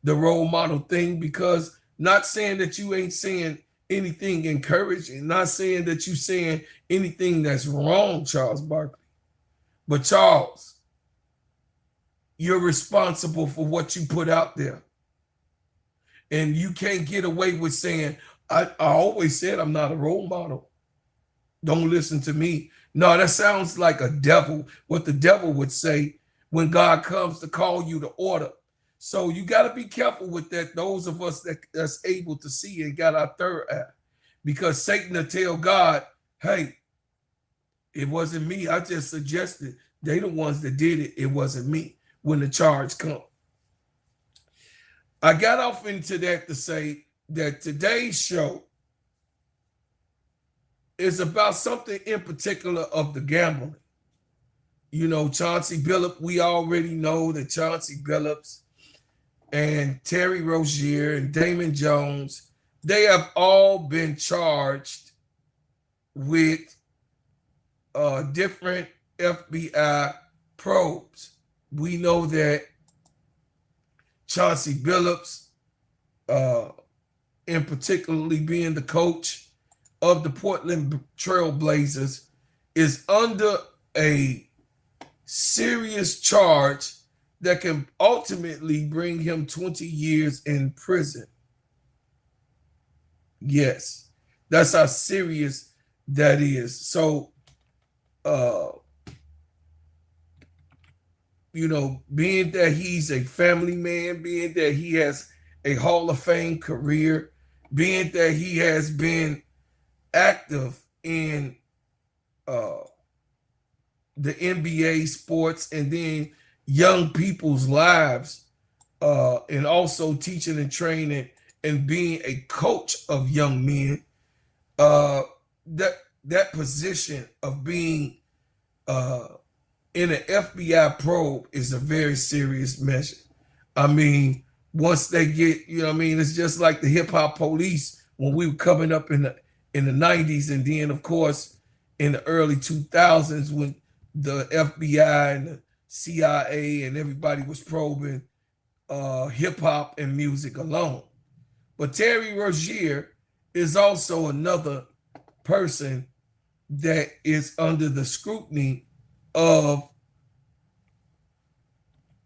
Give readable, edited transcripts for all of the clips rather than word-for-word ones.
the role model thing, because not saying that you ain't saying anything encouraging, not saying that you saying anything that's wrong, Charles Barkley. But Charles, you're responsible for what you put out there. And you can't get away with saying, I always said I'm not a role model. Don't listen to me. No, that sounds like a devil, what the devil would say when God comes to call you to order. So you got to be careful with that. Those of us that's able to see and got our third eye, because Satan will tell God, hey, it wasn't me. I just suggested. They the ones that did it. It wasn't me when the charge come. I got off into that to say that today's show is about something in particular of the gambling. You know, Chaucey Billups, we already know that Chaucey Billups and Terry Rozier and Damon Jones, they have all been charged with different FBI probes. We know that Chaucey Billups, in particularly being the coach of the Portland Trail Blazers, is under a serious charge that can ultimately bring him 20 years in prison. Yes, that's how serious that is. So, you know, being that he's a family man, being that he has a Hall of Fame career, being that he has been active in the NBA sports and then young people's lives, and also teaching and training and being a coach of young men, that position of being in an FBI probe is a very serious measure. I mean, once they get, you know what I mean, it's just like the hip hop police when we were coming up in the 90s, and then of course in the early 2000s when the FBI and the CIA and everybody was probing hip hop and music alone. But Terry Rozier is also another person that is under the scrutiny of,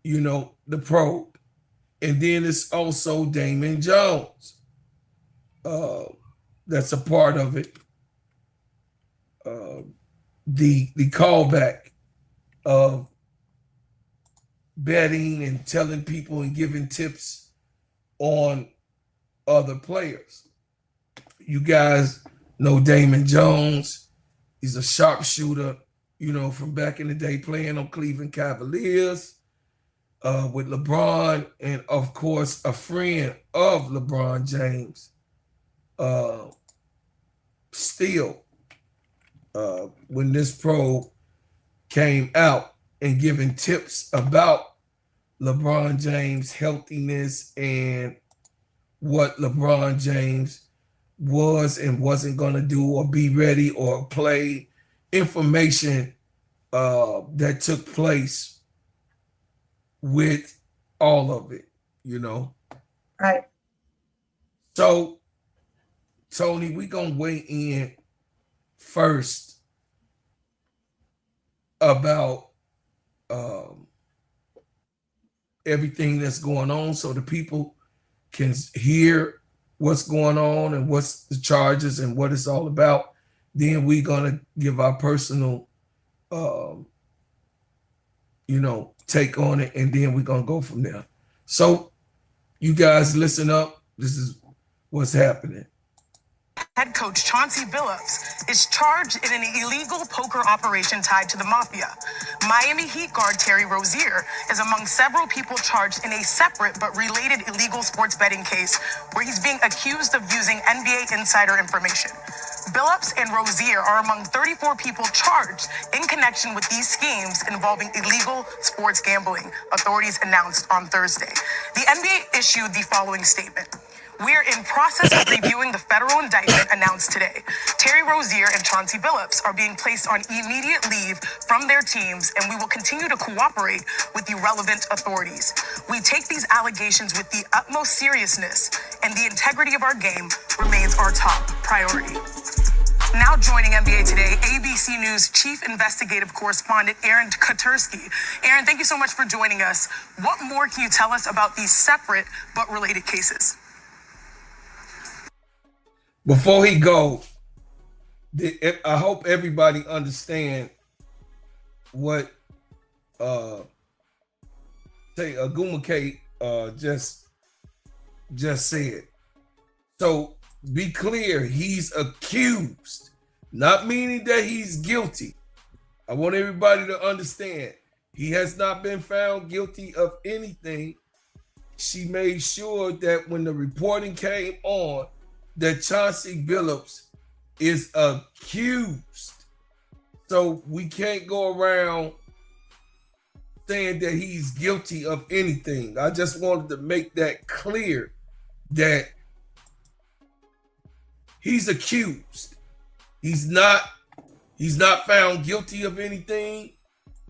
you know, the probe. And then it's also Damon Jones. That's a part of it. The callback of betting and telling people and giving tips on other players. You guys know Damon Jones. He's a sharpshooter, you know, from back in the day playing on Cleveland Cavaliers with LeBron, and of course a friend of LeBron James. Still, when this probe came out and giving tips about LeBron James' healthiness and what LeBron James was and wasn't going to do or be ready or play, information that took place with all of it, you know. Right. So, Tony, we're going to weigh in first about everything that's going on so the people can hear what's going on and what's the charges and what it's all about. Then we're going to give our personal, you know, take on it, and then we're going to go from there. So you guys listen up. This is what's happening. Head coach Chaucey Billups is charged in an illegal poker operation tied to the mafia. Miami Heat guard Terry Rozier is among several people charged in a separate but related illegal sports betting case where he's being accused of using NBA insider information. Billups and Rozier are among 34 people charged in connection with these schemes involving illegal sports gambling, authorities announced on Thursday. The NBA issued the following statement. We're in process of reviewing the federal indictment announced today. Terry Rozier and Chauncey Billups are being placed on immediate leave from their teams, and we will continue to cooperate with the relevant authorities. We take these allegations with the utmost seriousness, and the integrity of our game remains our top priority. Now joining NBA Today, ABC News Chief Investigative Correspondent Aaron Katursky. Aaron, thank you so much for joining us. What more can you tell us about these separate but related cases? Before he go, I hope everybody understand what Agumake just said. So be clear, he's accused, not meaning that he's guilty. I want everybody to understand he has not been found guilty of anything. She made sure that when the reporting came on that Chauncey Billups is accused. So we can't go around saying that he's guilty of anything. I just wanted to make that clear that he's accused. He's not found guilty of anything.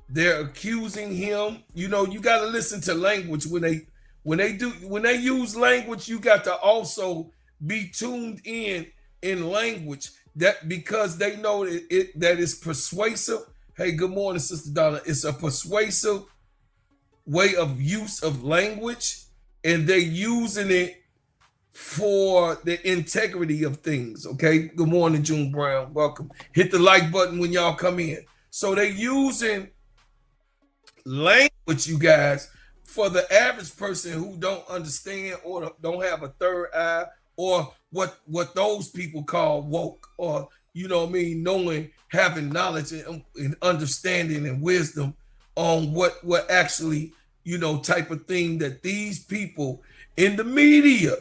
They're accusing him. You know, you got to listen to language when they use language. You got to also be tuned in language, that because they know that it's persuasive. Hey, good morning, Sister Donna. It's a persuasive way of use of language, and they're using it for the integrity of things. Okay, good morning, June Brown. Welcome. Hit the like button when y'all come in. So they're using language, you guys, for the average person who don't understand or don't have a third eye, or what those people call woke, or, you know what I mean, knowing, having knowledge and understanding and wisdom on what actually, you know, type of thing that these people in the media,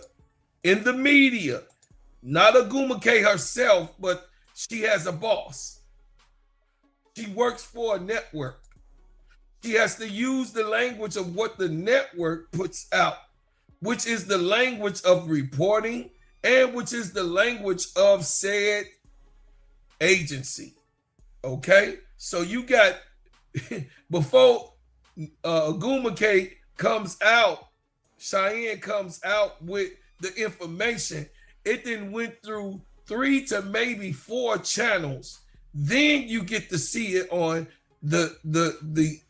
not Agumake herself, but she has a boss. She works for a network. She has to use the language of what the network puts out, which is the language of reporting and which is the language of said agency. Okay? So you got, before Agumake comes out, Cheyenne comes out with the information, it then went through 3 to maybe 4 channels. Then you get to see it on the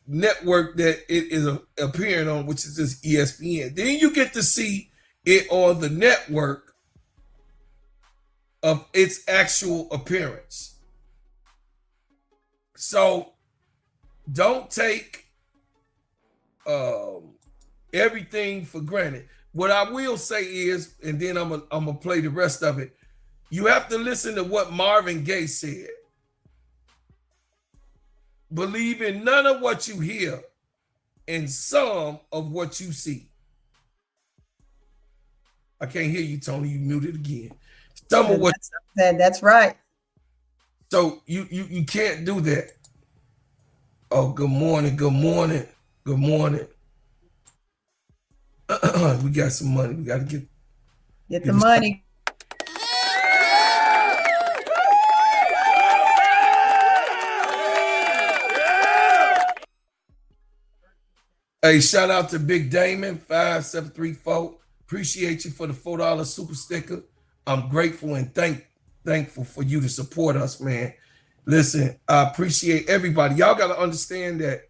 network that it is appearing on, which is this ESPN. Then you get to see it on the network of its actual appearance. So don't take everything for granted. What I will say is, and then I'm gonna play the rest of it, you have to listen to what Marvin Gaye said. Believe in none of what you hear and some of what you see. I can't hear you, Tony. You muted again. Some of what that's right. So you can't do that. Oh, good morning, good morning, good morning. We got some money. We got to get the money. Hey, shout out to Big Damon 5734. Appreciate you for the $4 super sticker. I'm grateful and thankful for you to support us, man. Listen, I appreciate everybody. Y'all got to understand that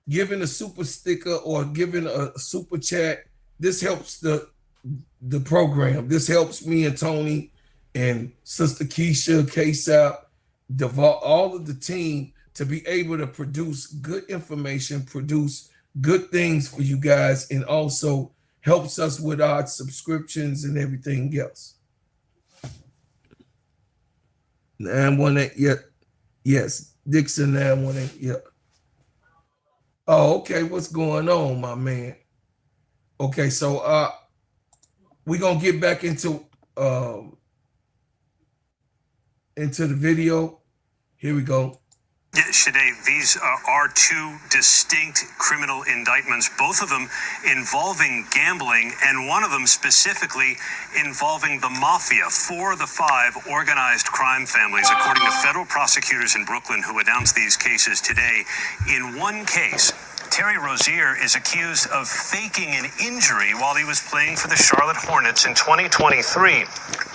giving a super sticker or giving a super chat, this helps the program. This helps me and Tony and Sister Keisha, K-Sap, all of the team to be able to produce good information, produce good things for you guys, and also helps us with our subscriptions and everything else. 918, yep. Yes, Dixon 918, yep. Oh, okay, what's going on, my man? Okay, so we're gonna get back into the video. Here we go. Yeah, Shade, these are two distinct criminal indictments, both of them involving gambling, and one of them specifically involving the mafia, 4 of the 5 organized crime families, according to federal prosecutors in Brooklyn who announced these cases today. In one case, Terry Rozier is accused of faking an injury while he was playing for the Charlotte Hornets in 2023.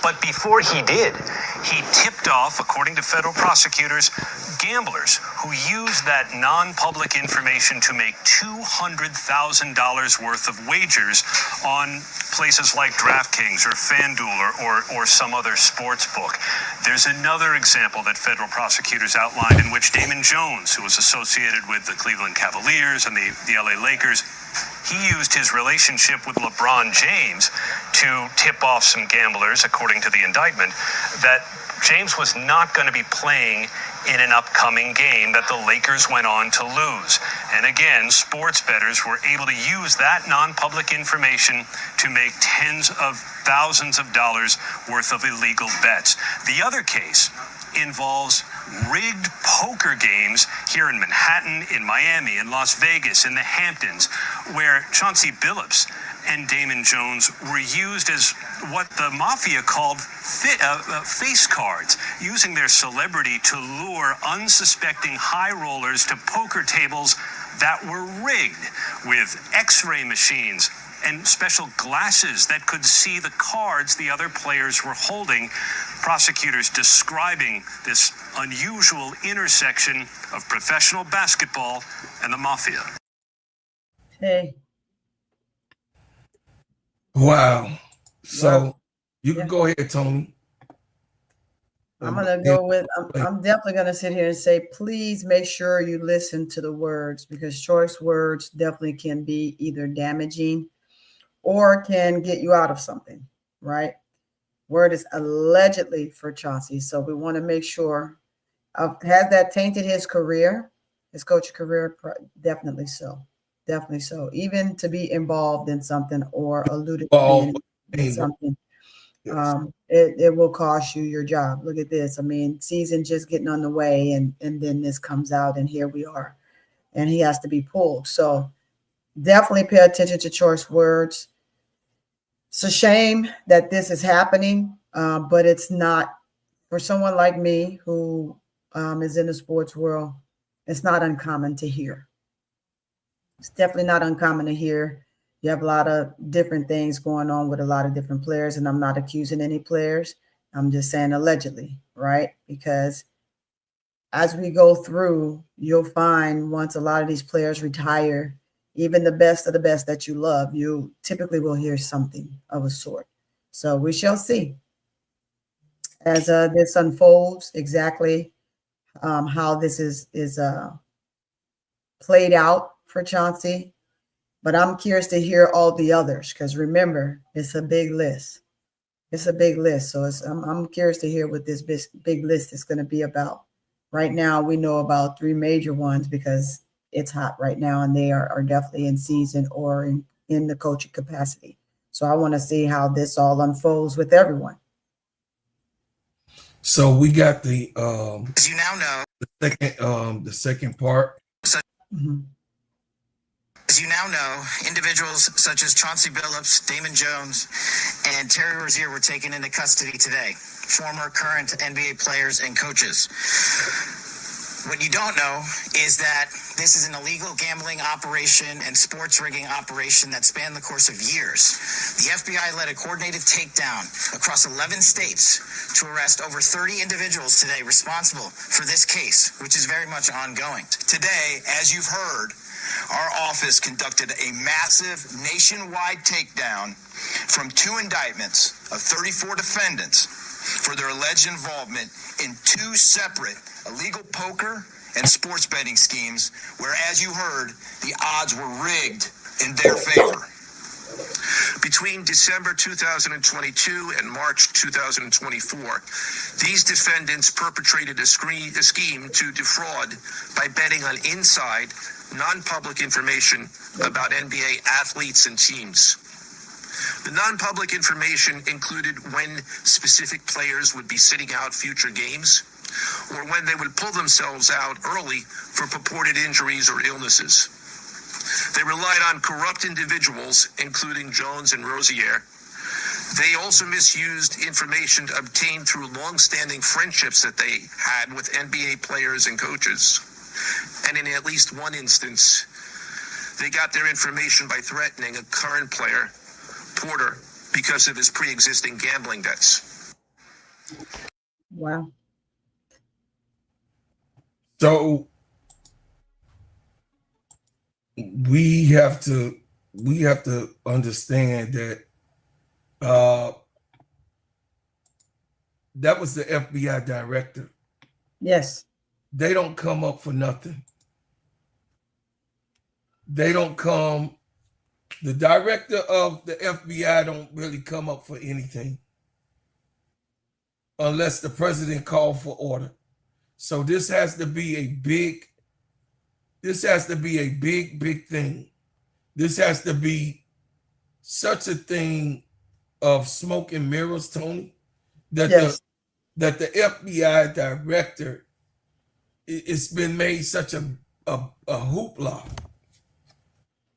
But before he did, he tipped off, according to federal prosecutors, gamblers who used that non-public information to make $200,000 worth of wagers on places like DraftKings or FanDuel or some other sports book. There's another example that federal prosecutors outlined in which Damon Jones, who was associated with the Cleveland Cavaliers and the LA Lakers, he used his relationship with LeBron James to tip off some gamblers, according to the indictment, that James was not going to be playing in an upcoming game that the Lakers went on to lose. And again, sports bettors were able to use that non-public information to make tens of thousands of dollars worth of illegal bets. The other case involves rigged poker games here in Manhattan, in Miami, in Las Vegas, in the Hamptons, where Chaucey Billups and Damon Jones were used as what the mafia called face cards, using their celebrity to lure unsuspecting high rollers to poker tables that were rigged with X-ray machines and special glasses that could see the cards the other players were holding. Prosecutors describing this unusual intersection of professional basketball and the mafia. Hey. Wow. So Well, you can go ahead, Tony. I'm going to go with, I'm definitely going to sit here and say, please make sure you listen to the words, because choice words definitely can be either damaging or can get you out of something, right? Word is allegedly for Chaucey. So we want to make sure, has that tainted his career, his coaching career? Definitely so. Definitely so. Even to be involved in something or alluded to being in something, yes. It will cost you your job. Look at this. I mean, season just getting on the way, and then this comes out, and here we are, and he has to be pulled. So definitely pay attention to choice words. It's a shame that this is happening, but it's not, for someone like me who is in the sports world, it's not uncommon to hear. It's definitely not uncommon to hear. You have a lot of different things going on with a lot of different players, and I'm not accusing any players. I'm just saying allegedly, right? Because as we go through, you'll find once a lot of these players retire, even the best of the best that you love, you typically will hear something of a sort. So we shall see as this unfolds exactly how this is played out for Chaucey. But I'm curious to hear all the others, because remember, it's a big list. It's a big list. So I'm curious to hear what this big list is going to be about. Right now, we know about 3 major ones because it's hot right now, and they are definitely in season or in the coaching capacity. So I want to see how this all unfolds with everyone. So we got the As you now know, the second part. Mm-hmm. As you now know, individuals such as Chaucey Billups, Damon Jones, and Terry Rozier were taken into custody today. Former, current NBA players and coaches. What you don't know is that this is an illegal gambling operation and sports rigging operation that spanned the course of years. The FBI led a coordinated takedown across 11 states to arrest over 30 individuals today responsible for this case, which is very much ongoing. Today, as you've heard, our office conducted a massive nationwide takedown from 2 indictments of 34 defendants for their alleged involvement in 2 separate illegal poker and sports betting schemes where, as you heard, the odds were rigged in their favor. Between December 2022 and March 2024, these defendants perpetrated a scheme to defraud by betting on inside, non-public information about NBA athletes and teams. The non-public information included when specific players would be sitting out future games, or when they would pull themselves out early for purported injuries or illnesses. They relied on corrupt individuals, including Jones and Rozier. They also misused information obtained through long-standing friendships that they had with NBA players and coaches. And in at least one instance, they got their information by threatening a current player, Porter, because of his pre-existing gambling debts. Wow. So we have to understand that that was the FBI director. Yes. They don't come up for nothing. They don't come. The director of the FBI don't really come up for anything unless the president called for order. So this has to be a big thing. This has to be such a thing of smoke and mirrors, Tony, that Yes. the FBI director, it's been made such a hoopla.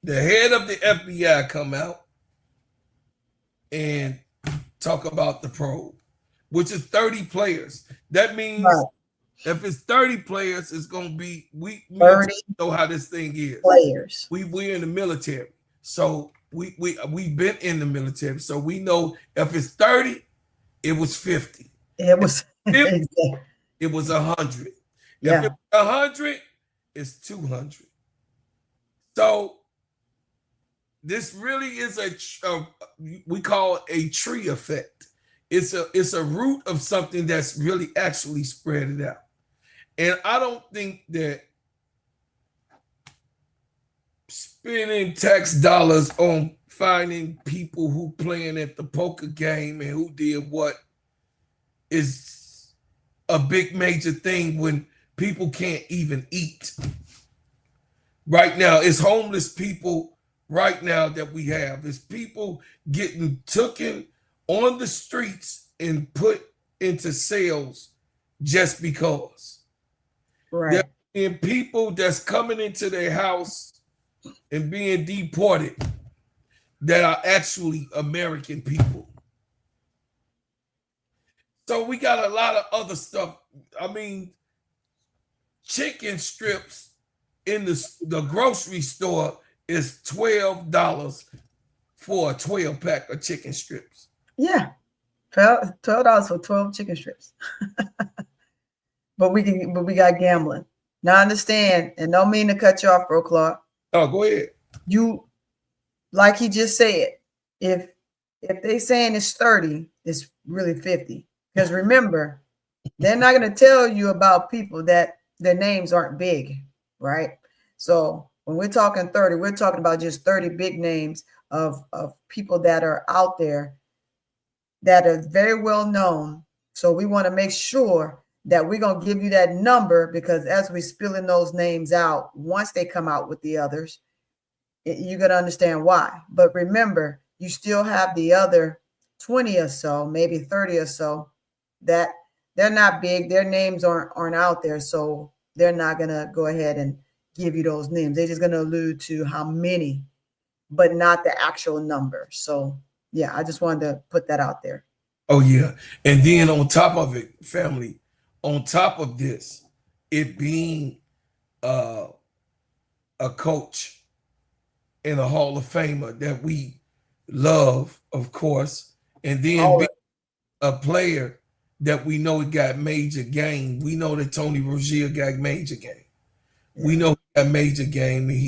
The head of the FBI come out and talk about the probe, which is 30 players. That means Right. if it's 30 players, it's gonna be we 30 know how this thing is. players. We're in the military, so we've been in the military, so we know if it's 30, it was 50. It was Exactly. It was 100. Yeah. If it's 100, it's 200. So this really is we call it a tree effect. It's a root of something that's really actually spread it out. And I don't think that spending tax dollars on finding people who playing at the poker game and who did what is a big major thing when people can't even eat. Right now, it's homeless people right now that we have. It's people getting taken on the streets and put into cells just because. Right. And people that's coming into their house and being deported that are actually American people. So we got a lot of other stuff. I mean, chicken strips in the grocery store is $12 for a 12-pack of chicken strips. Yeah. $12 for 12 chicken strips. But we got gambling. Now understand, and don't mean to cut you off, Bro Clark. Oh, go ahead. You, like he just said, if they saying it's 30, it's really 50. Because remember, they're not going to tell you about people that their names aren't big, right? So when we're talking 30, we're talking about just 30 big names of people that are out there that are very well known. So we want to make sure that we're going to give you that number, because as we spilling those names out, once they come out with the others, you're going to understand why. But remember, you still have the other 20 or so, maybe 30 or so, that they're not big. Their names aren't out there. So they're not going to go ahead and give you those names. They're just going to allude to how many, but not the actual number. So yeah, I just wanted to put that out there. Oh yeah. And then on top of it, family, on top of this, it being a coach and a Hall of Famer that we love, of course, and then being a player that we know got major game. We know that Tony Rozier got major game. Yeah. We know he got major game, and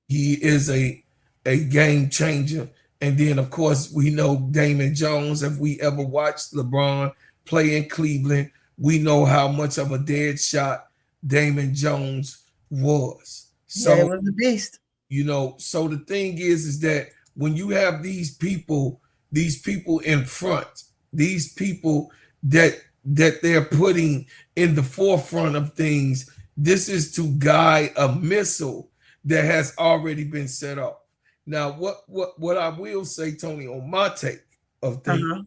he is a game changer. And then, of course, we know Damon Jones. If we ever watched LeBron play in Cleveland, we know how much of a dead shot Damon Jones was. So yeah, it was a beast. You know, so the thing is that when you have these people in front, these people that they're putting in the forefront of things, this is to guide a missile that has already been set up. Now, what I will say, Tony, on my take of things,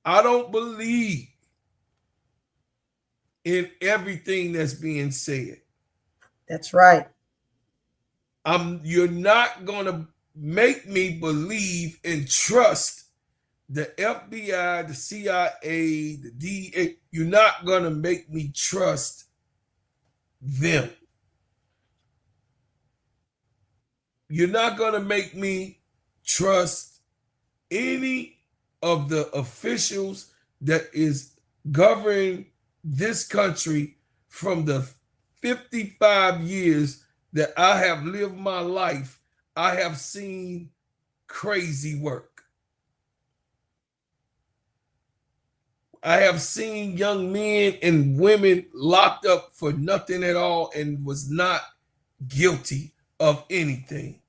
I don't believe in everything that's being said. That's right. You're not gonna make me believe and trust the FBI, the CIA, the DA. You're not gonna make me trust them. You're not gonna make me trust any of the officials that is governing this country from the 55 years that I have lived my life. I have seen crazy work. I have seen young men and women locked up for nothing at all and was not guilty of anything.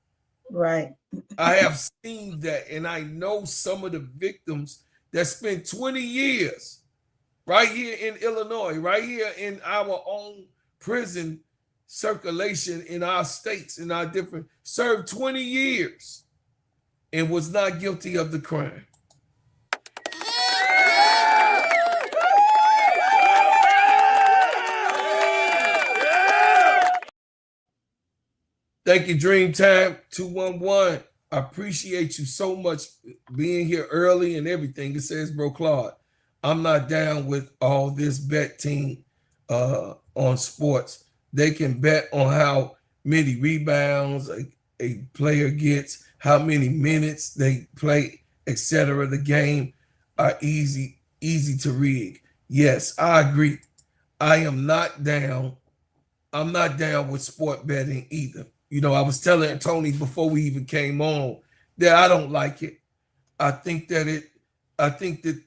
Right. I have seen that, and I know some of the victims that spent 20 years right here in Illinois, right here in our own prison circulation in our states, in our different, served 20 years and was not guilty of the crime. Thank you, Dreamtime 211. I appreciate you so much being here early and everything. It says, Bro Claude, I'm not down with all this betting on sports. They can bet on how many rebounds a player gets, how many minutes they play, etc. The game are easy to rig. Yes, I agree. I am not down. I'm not down with sport betting either. You know, I was telling Tony before we even came on that I don't like it. I think that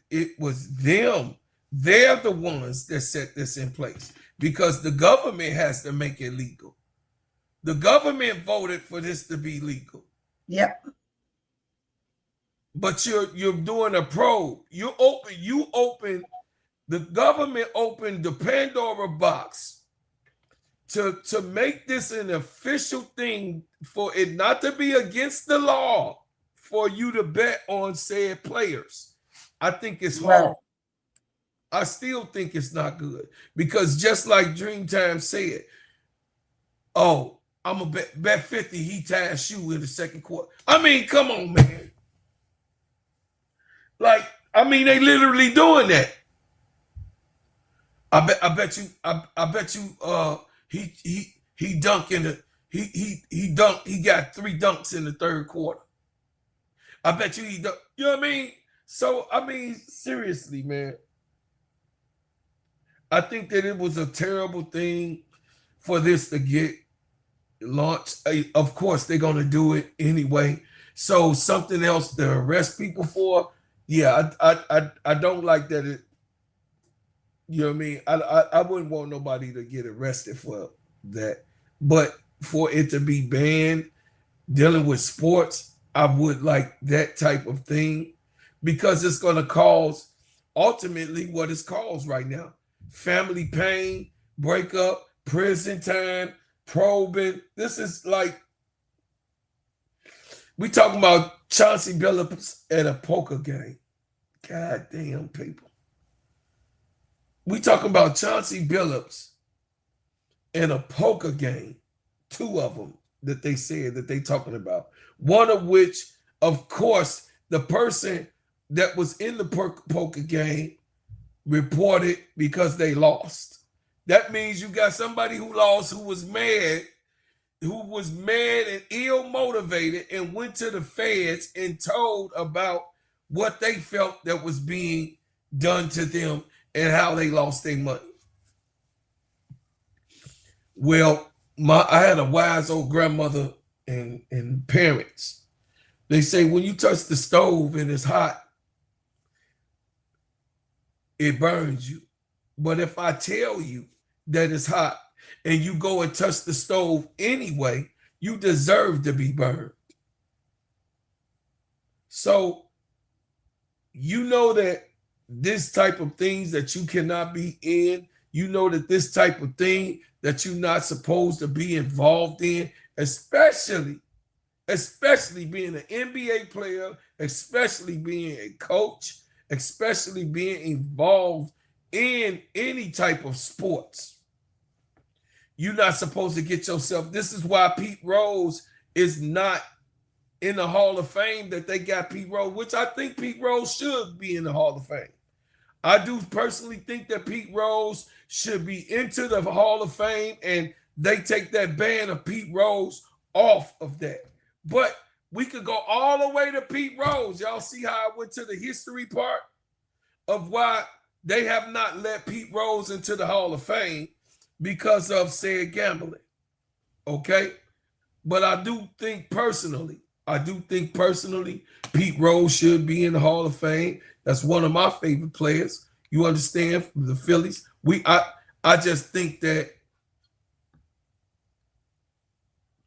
it was them. They're the ones that set this in place because the government has to make it legal. The government voted for this to be legal. Yep. But you're doing a probe. You open the government opened the Pandora box to make this an official thing for it not to be against the law for you to bet on said players. I think it's hard. Right. I still think it's not good because just like Dreamtime said, oh, I'm gonna bet 50 he ties shoe in the second quarter. I mean, come on, man. Like, I mean, they literally doing that. I bet you he dunked in the he got 3 dunks in the third quarter. I bet you he dunked, you know what I mean? So I mean, seriously, man. I think that it was a terrible thing for this to get launched. Of course, they're gonna do it anyway. So something else to arrest people for, yeah, I don't like that it. You know what I mean? I wouldn't want nobody to get arrested for that. But for it to be banned, dealing with sports, I would like that type of thing because it's going to cause ultimately what it's caused right now. Family pain, breakup, prison time, probing. This is like, we talking about Chaucey Billups at a poker game. God damn, people. We talking about Chaucey Billups in a poker game, 2 of them that they said that they talking about. One of which, of course, the person that was in the poker game reported because they lost. That means you got somebody who lost, who was mad and ill motivated and went to the feds and told about what they felt that was being done to them and how they lost their money. Well, I had a wise old grandmother and parents. They say when you touch the stove and it's hot, it burns you. But if I tell you that it's hot and you go and touch the stove anyway, you deserve to be burned. So you know that this type of things that you cannot be in, you know that this type of thing that you're not supposed to be involved in, especially being an NBA player, especially being a coach, especially being involved in any type of sports. You're not supposed to get yourself. This is why Pete Rose is not in the Hall of Fame, that they got Pete Rose, which I think Pete Rose should be in the Hall of Fame. I do personally think that Pete Rose should be into the Hall of Fame, and they take that ban of Pete Rose off of that. But we could go all the way to Pete Rose. Y'all see how I went to the history part of why they have not let Pete Rose into the Hall of Fame because of said gambling. Okay? But I do think personally, Pete Rose should be in the Hall of Fame. That's one of my favorite players. You understand, from the Phillies. I just think that,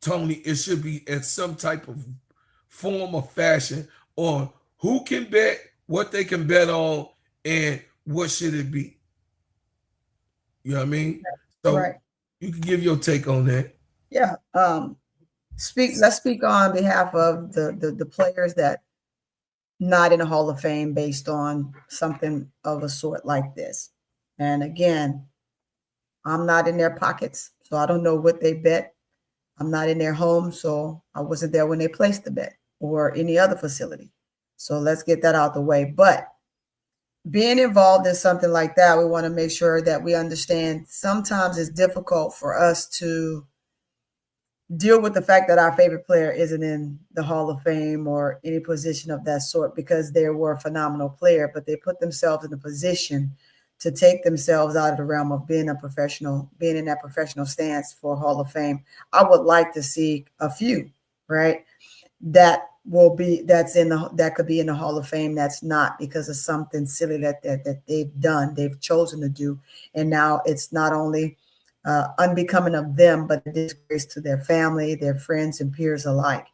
Tony, it should be at some type of form or fashion on who can bet, what they can bet on, and what should it be. You know what I mean? So Right. you can give your take on that. Yeah. Let's speak on behalf of the players that not in the Hall of Fame based on something of a sort like this. And again, I'm not in their pockets, so I don't know what they bet. I'm not in their home, so I wasn't there when they placed the bet or any other facility. So let's get that out the way. But being involved in something like that, we want to make sure that we understand sometimes it's difficult for us to deal with the fact that our favorite player isn't in the Hall of Fame or any position of that sort, because they were a phenomenal player, but they put themselves in a position to take themselves out of the realm of being a professional, being in that professional stance for Hall of Fame. I would like to see a few, right, that could be in the Hall of Fame. That's not because of something silly that they've done, they've chosen to do, and now it's not only unbecoming of them, but a disgrace to their family, their friends, and peers alike,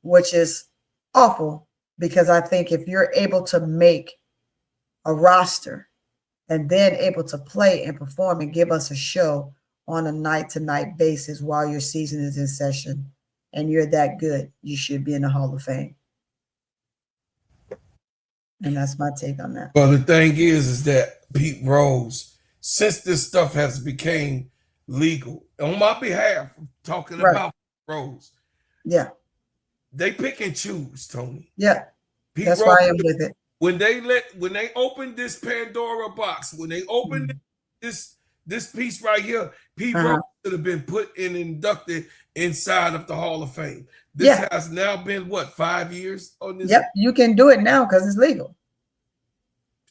which is awful. Because I think if you're able to make a roster and then able to play and perform and give us a show on a night-to-night basis while your season is in session, and you're that good, you should be in the Hall of Fame. And that's my take on that. Well, the thing is that Pete Rose, since this stuff has became legal, on my behalf, talking Right. about Rose, Yeah. they pick and choose, Tony. Yeah. Pete That's Rose, why I am with it. when they opened this Pandora box, when they opened this piece right here, Pete Rose should have been put and inducted inside of the Hall of Fame. This has now been what, 5 years on this? Yep, you can do it now because it's legal.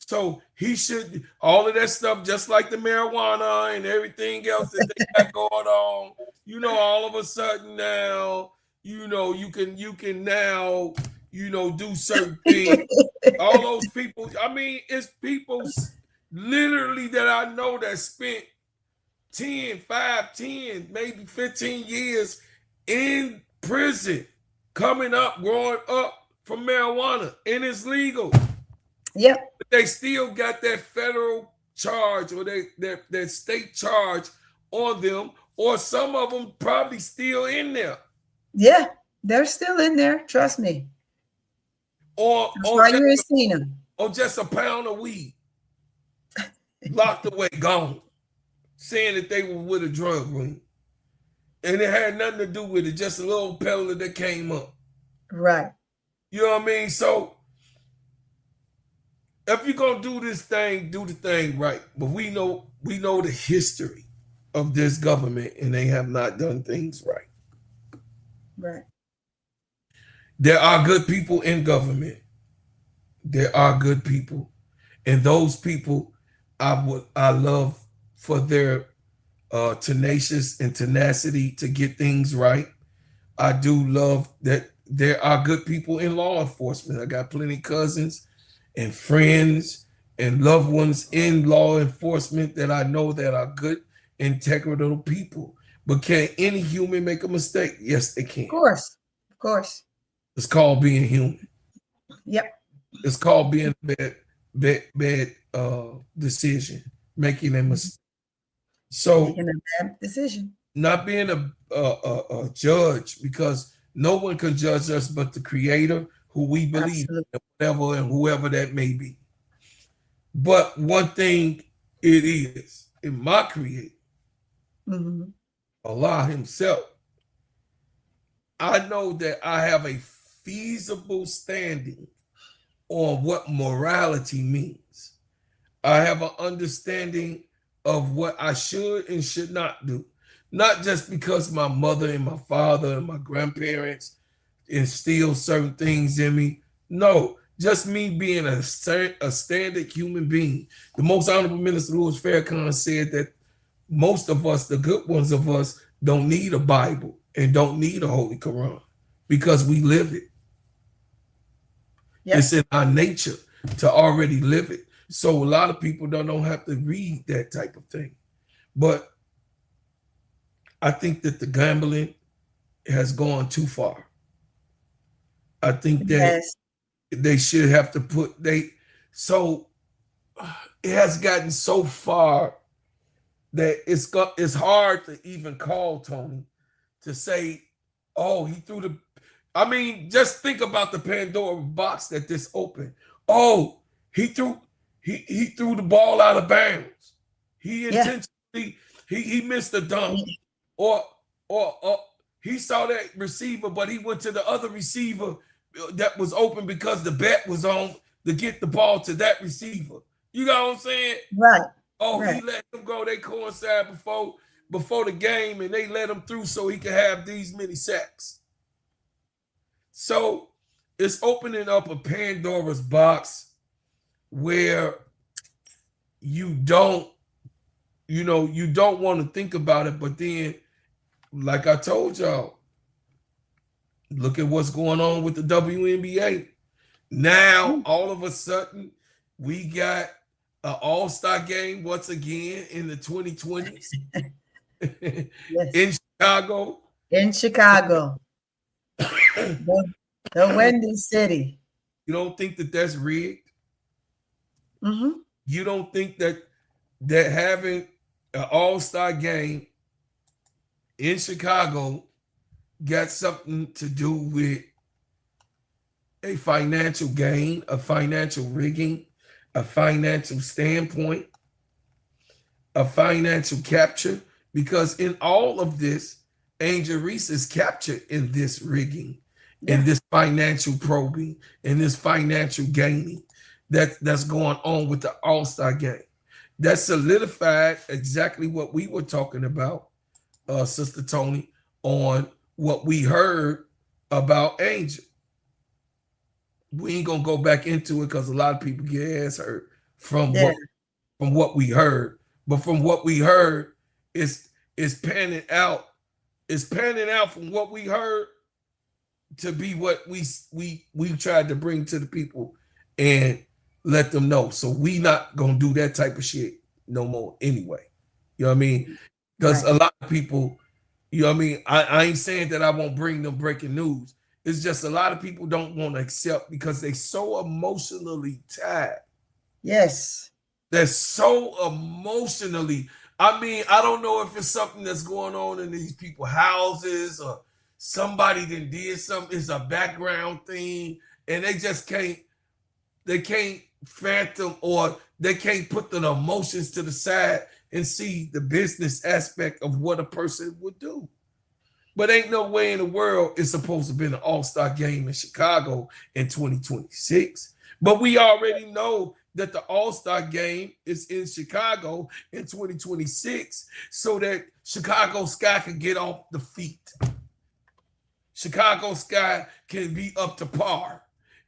So he should, all of that stuff, just like the marijuana and everything else that they got going on, all of a sudden now, you can now, do certain things. All those people, I mean, it's people literally that I know that spent 10, maybe 15 years in prison, growing up from marijuana, and it's legal. Yep. But they still got that federal charge or that state charge on them, or some of them probably still in there. Yeah, they're still in there. Trust me. Or why you ain't seen them. Or just a pound of weed locked away, gone, saying that they were with a drug ring, and it had nothing to do with it. Just a little peddler that came up. Right. You know what I mean? So if you're gonna do this thing, do the thing right. But we know the history of this government, and they have not done things right. Right. There are good people in government. There are good people, and those people I love for their tenacious and tenacity to get things right. I do love that there are good people in law enforcement. I got plenty of cousins and friends and loved ones in law enforcement that I know that are good, integral people. But can any human make a mistake? Yes, they can. Of course. Of course. It's called being human. Yep. It's called being a bad decision, making a mistake. So making a bad decision. Not being a judge, because no one can judge us but the Creator, who we believe in, whatever and whoever that may be. But one thing It is in my creator, Mm-hmm. Allah Himself. I know that I have a feasible standing on what morality means. I have an understanding of what I should and should not do. Not just because my mother and my father and my grandparents instill certain things in me. No, just me being a standard human being. The most honorable minister Louis Farrakhan said that most of us, the good ones of us, don't need a Bible and don't need a Holy Quran because we live it. Yep. It's in our nature to already live it. So a lot of people don't have to read that type of thing. But I think that the gambling has gone too far. I think that Yes. they should have to so it has gotten so far that it's hard to even call Tony to say, oh, he threw the. I mean, just think about the Pandora box that this opened. Oh, he threw he threw the ball out of bounds. He Yeah. intentionally he missed a dunk, or he saw that receiver, but he went to the other receiver that was open because the bet was on to get the ball to that receiver. You know what I'm saying? Right. Oh, Right. he let him go. They coincide before the game, and they let him through so he could have these many sacks. So it's opening up a Pandora's box where you don't want to think about it, but then, like I told y'all, look at what's going on with the WNBA. Now, all of a sudden, we got an all-star game once again in the 2020s Yes. in Chicago. In Chicago, the Windy City. You don't think that that's rigged? Mm-hmm. You don't think that having an all-star game in Chicago got something to do with a financial gain, a financial rigging, a financial standpoint, a financial capture? Because in all of this, Angel Reese is captured in this rigging, in this financial probing, in this financial gaining that's going on with the All-Star game. That solidified exactly what we were talking about, Sister Tony, on what we heard about Angel. We ain't gonna go back into it because a lot of people get ass hurt from what we heard. But from what we heard, it's panning out. It's panning out from what we heard to be what we tried to bring to the people and let them know. So we not gonna do that type of shit no more anyway. You know what I mean? Because a lot of people, you know what I mean? I ain't saying that I won't bring them breaking news. It's just a lot of people don't want to accept because they so emotionally tied. Yes. They're so emotionally. I mean, I don't know if it's something that's going on in these people's houses or somebody that did something. It's a background thing, and they just can't. They can't phantom or they can't put the emotions to the side and see the business aspect of what a person would do. But ain't no way in the world it's supposed to be an all-star game in Chicago in 2026. But we already know that the all-star game is in Chicago in 2026 so that Chicago Sky can get off the feet. Chicago Sky can be up to par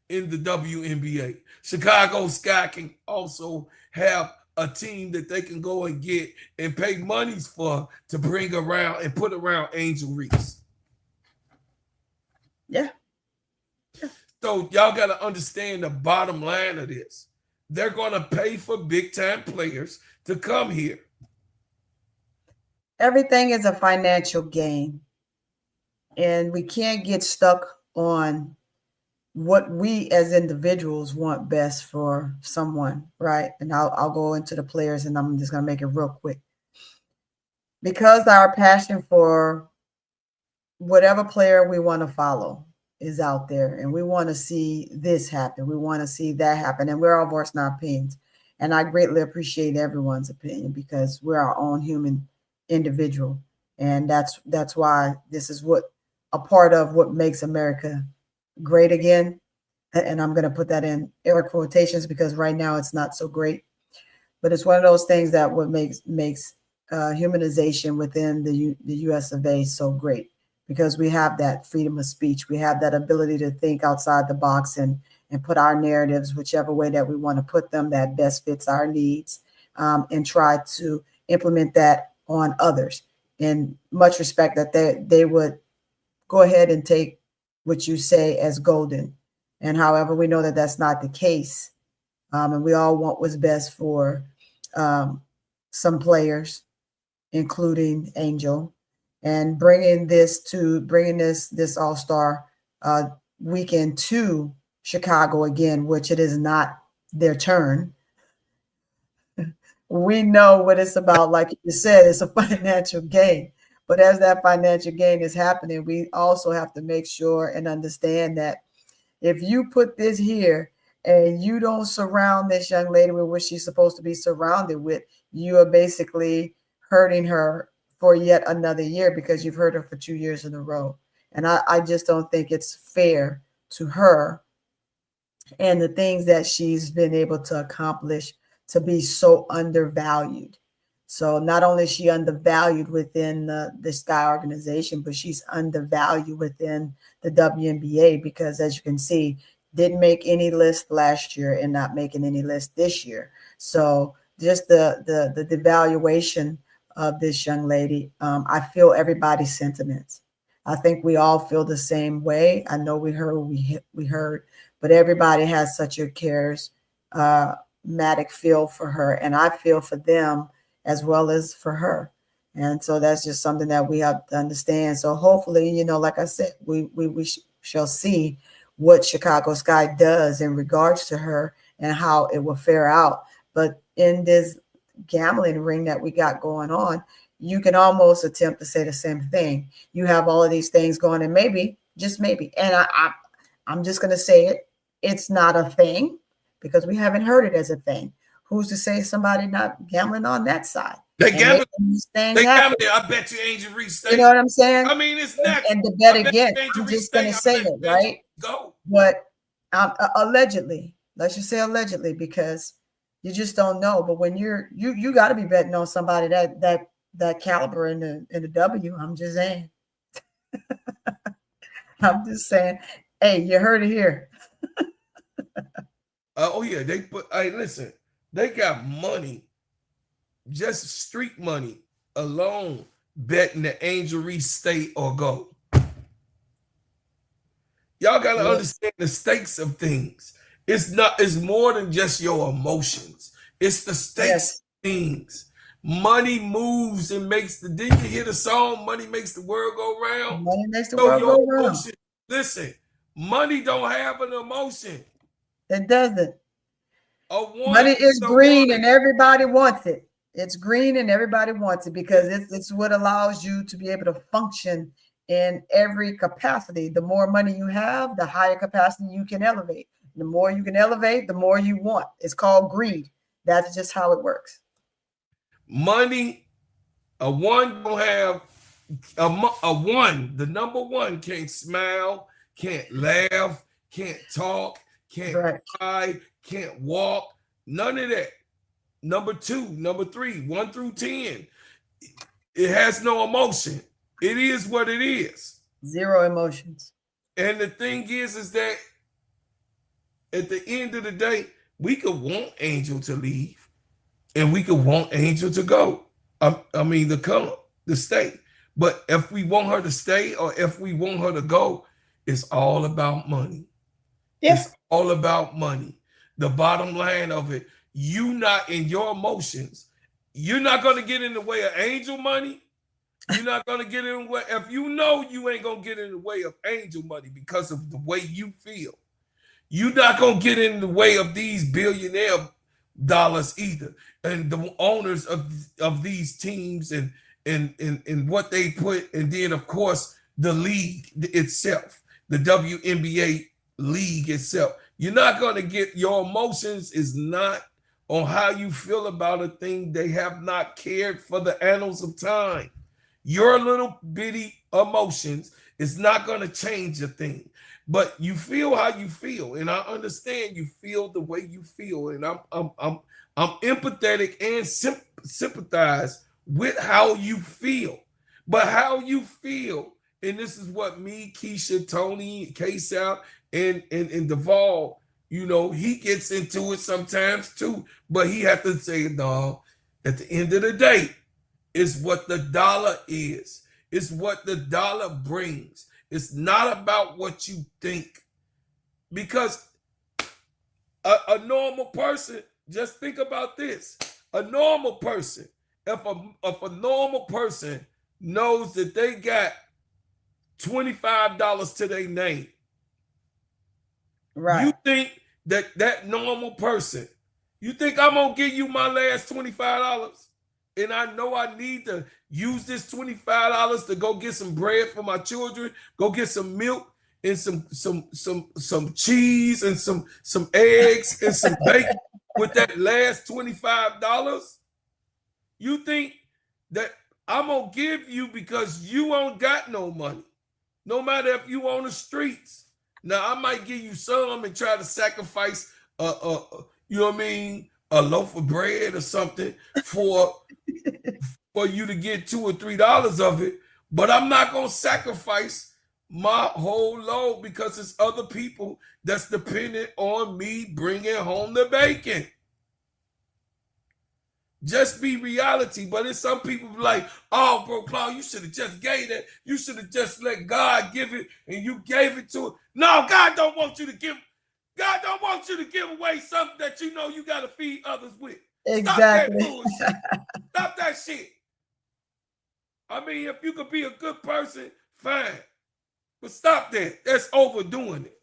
in the WNBA. Chicago Sky can also have a team that they can go and get and pay monies for to bring around and put around Angel Reese. Yeah. So y'all got to understand the bottom line of this. They're going to pay for big time players to come here. Everything is a financial gain. And we can't get stuck on what we as individuals want best for someone, right? And I'll go into the players and I'm just going to make it real quick. Because our passion for whatever player we want to follow is out there and we want to see this happen. We want to see that happen. And we're all voicing our opinions. And I greatly appreciate everyone's opinion because we're our own human individual. And that's why this is what a part of what makes America great again. And I'm going to put that in air quotations because right now it's not so great. But it's one of those things that what makes humanization within the U.S. of A. so great because we have that freedom of speech. We have that ability to think outside the box and put our narratives, whichever way that we want to put them, that best fits our needs, and try to implement that on others. In much respect that they would go ahead and take what you say as golden. And however, we know that that's not the case. And we all want what's best for some players, including Angel, and bringing this All-Star weekend to Chicago again, which it is not their turn. We know what it's about. Like you said, it's a financial gain. But as that financial gain is happening, we also have to make sure and understand that if you put this here and you don't surround this young lady with what she's supposed to be surrounded with, you are basically hurting her for yet another year because you've hurt her for 2 years in a row. And I just don't think it's fair to her and the things that she's been able to accomplish to be so undervalued. So not only is she undervalued within the Sky organization, but she's undervalued within the WNBA because, as you can see, didn't make any list last year and not making any list this year. So just the devaluation of this young lady, I feel everybody's sentiments. I think we all feel the same way. I know we heard, but everybody has such a charismatic feel for her, and I feel for them as well as for her. And so that's just something that we have to understand. So hopefully, like I said, we shall see what Chicago Sky does in regards to her and how it will fare out. But in this gambling ring that we got going on, you can almost attempt to say the same thing. You have all of these things going, and maybe, just maybe, and I'm just going to say it, it's not a thing because we haven't heard it as a thing. Who's to say somebody not gambling on that side? They gambling. They happen. gambling. I bet you Angel Reese. You know what I'm saying? I mean, it's not. And to bet again, I'm just going to say it, right? Go. But allegedly, let's just say allegedly, because you just don't know. But when you got to be betting on somebody that caliber in the W. I'm just saying. I'm just saying. Hey, you heard it here. Oh yeah, they put. Hey, listen. They got money, just street money alone, betting the Angel Reese stay or go. Y'all gotta understand the stakes of things. It's more than just your emotions. It's the stakes of things. Money moves and makes didn't you hear the song, Money Makes the World Go Round? Money makes the world go round. Listen, money don't have an emotion. It doesn't. Money is green and everybody wants it. It's green and everybody wants it because it's what allows you to be able to function in every capacity. The more money you have, the higher capacity you can elevate. The more you can elevate, the more you want. It's called greed. That's just how it works. Money, a one don't have a one. The number one can't smile, can't laugh, can't talk, can't cry, can't walk, none of that. Number two, number three, 1 through 10, it has no emotion. It is what it is. Zero emotions. And the thing is that at the end of the day, we could want Angel to leave and we could want Angel to go. To stay. But if we want her to stay or if we want her to go, it's all about money. Yes. It's all about money. The bottom line of it, you not in your emotions, you're not going to get in the way of Angel money. You're not going to get in the way. If you know you ain't going to get in the way of Angel money because of the way you feel, you're not going to get in the way of these billionaire dollars either. And the owners of these teams and what they put, and then of course the league itself, the WNBA league itself. You're not going to get, your emotions is not on how you feel about a thing, they have not cared for the annals of time. Your little bitty emotions is not going to change a thing, but you feel how you feel, and I understand you feel the way you feel, and I'm empathetic and sympathize with how you feel, but how you feel, and this is what me, Keisha, Tony, K-Sal, and Duvall, you know, he gets into it sometimes too, but he has to say, no, at the end of the day, it's what the dollar is. It's what the dollar brings. It's not about what you think. Because a normal person, just think about this. A normal person, if a normal person knows that they got $25 to their name, Right. you think that normal person, you think I'm going to give you my last $25? And I know I need to use this $25 to go get some bread for my children, go get some milk and some cheese and some eggs and some bacon with that last $25? You think that I'm gonna give you because you ain't got no money, no matter if you on the streets. Now I might give you some and try to sacrifice you know what I mean, a loaf of bread or something for you to get $2 or $3 of it, but I'm not gonna sacrifice my whole load because it's other people that's dependent on me bringing home the bacon. Just be reality, but it's some people like, oh, bro, Claude, you should have just gave that. You should have just let God give it, and you gave it to it. No, God don't want you to give. God don't want you to give away something that you know you got to feed others with. Exactly. Stop that bullshit. Stop that shit. I mean, if you could be a good person, fine, but stop that. That's overdoing it.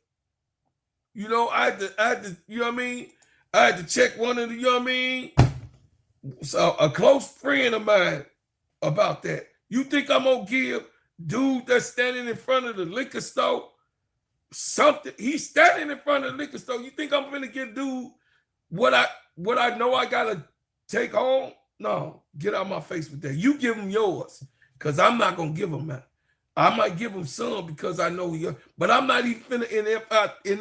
You know, I had to, you know what I mean? I had to check one of the, you know what I mean? So a close friend of mine about that. You think I'm gonna give dude that's standing in front of the liquor store something? He's standing in front of the liquor store. You think I'm gonna give dude what I know I gotta take home? No, get out of my face with that. You give him yours, because I'm not gonna give him that. I might give him some because I know you, but I'm not even finna. And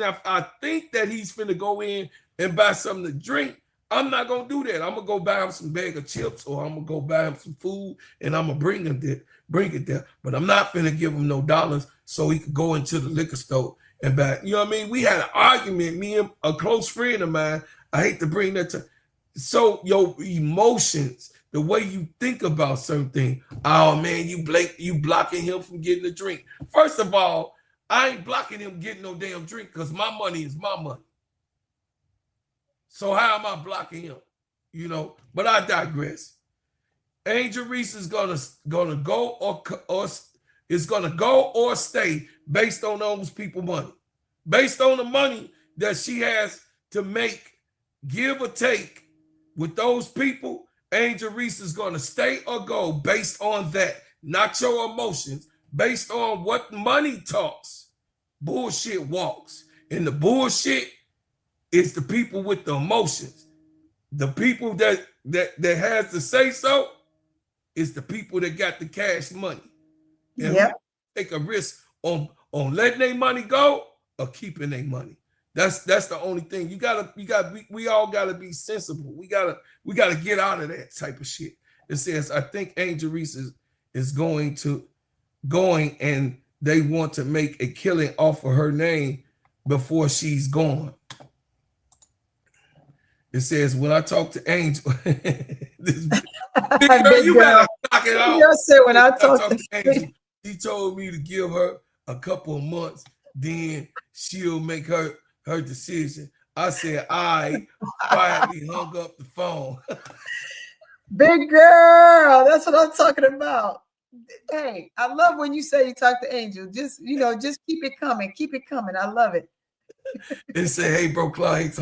if I think that he's finna go in and buy something to drink, I'm not gonna do that. I'm gonna go buy him some bag of chips, or I'm gonna go buy him some food, and I'm gonna bring it there. But I'm not finna give him no dollars so he could go into the liquor store and buy. You know what I mean? We had an argument, me and a close friend of mine. I hate to bring that to. So your emotions, the way you think about certain things. Oh man, you blocking him from getting a drink. First of all, I ain't blocking him getting no damn drink because my money is my money. So how am I blocking him? You know, but I digress. Angel Reese is gonna go or is gonna go or stay based on those people money, based on the money that she has to make, give or take with those people. Angel Reese is gonna stay or go based on that, not your emotions, based on what money talks. Bullshit walks, and the bullshit is the people with the emotions. The people that has to say so is the people that got the cash money. And yep. Take a risk on letting their money go or keeping their money. That's the only thing. We all gotta be sensible. We gotta get out of that type of shit. It says, I think Angel Reese is going and they want to make a killing off of her name before she's gone. It says, when I talk to Angel, this big girl, you better knock it out. Yes, sir. When I talk to Angel, she told me to give her a couple of months, then she'll make her decision. I said, I quietly hung up the phone. Big girl, that's what I'm talking about. Hey, I love when you say you talk to Angel. Just keep it coming. Keep it coming. I love it. And say, hey, bro, Claude,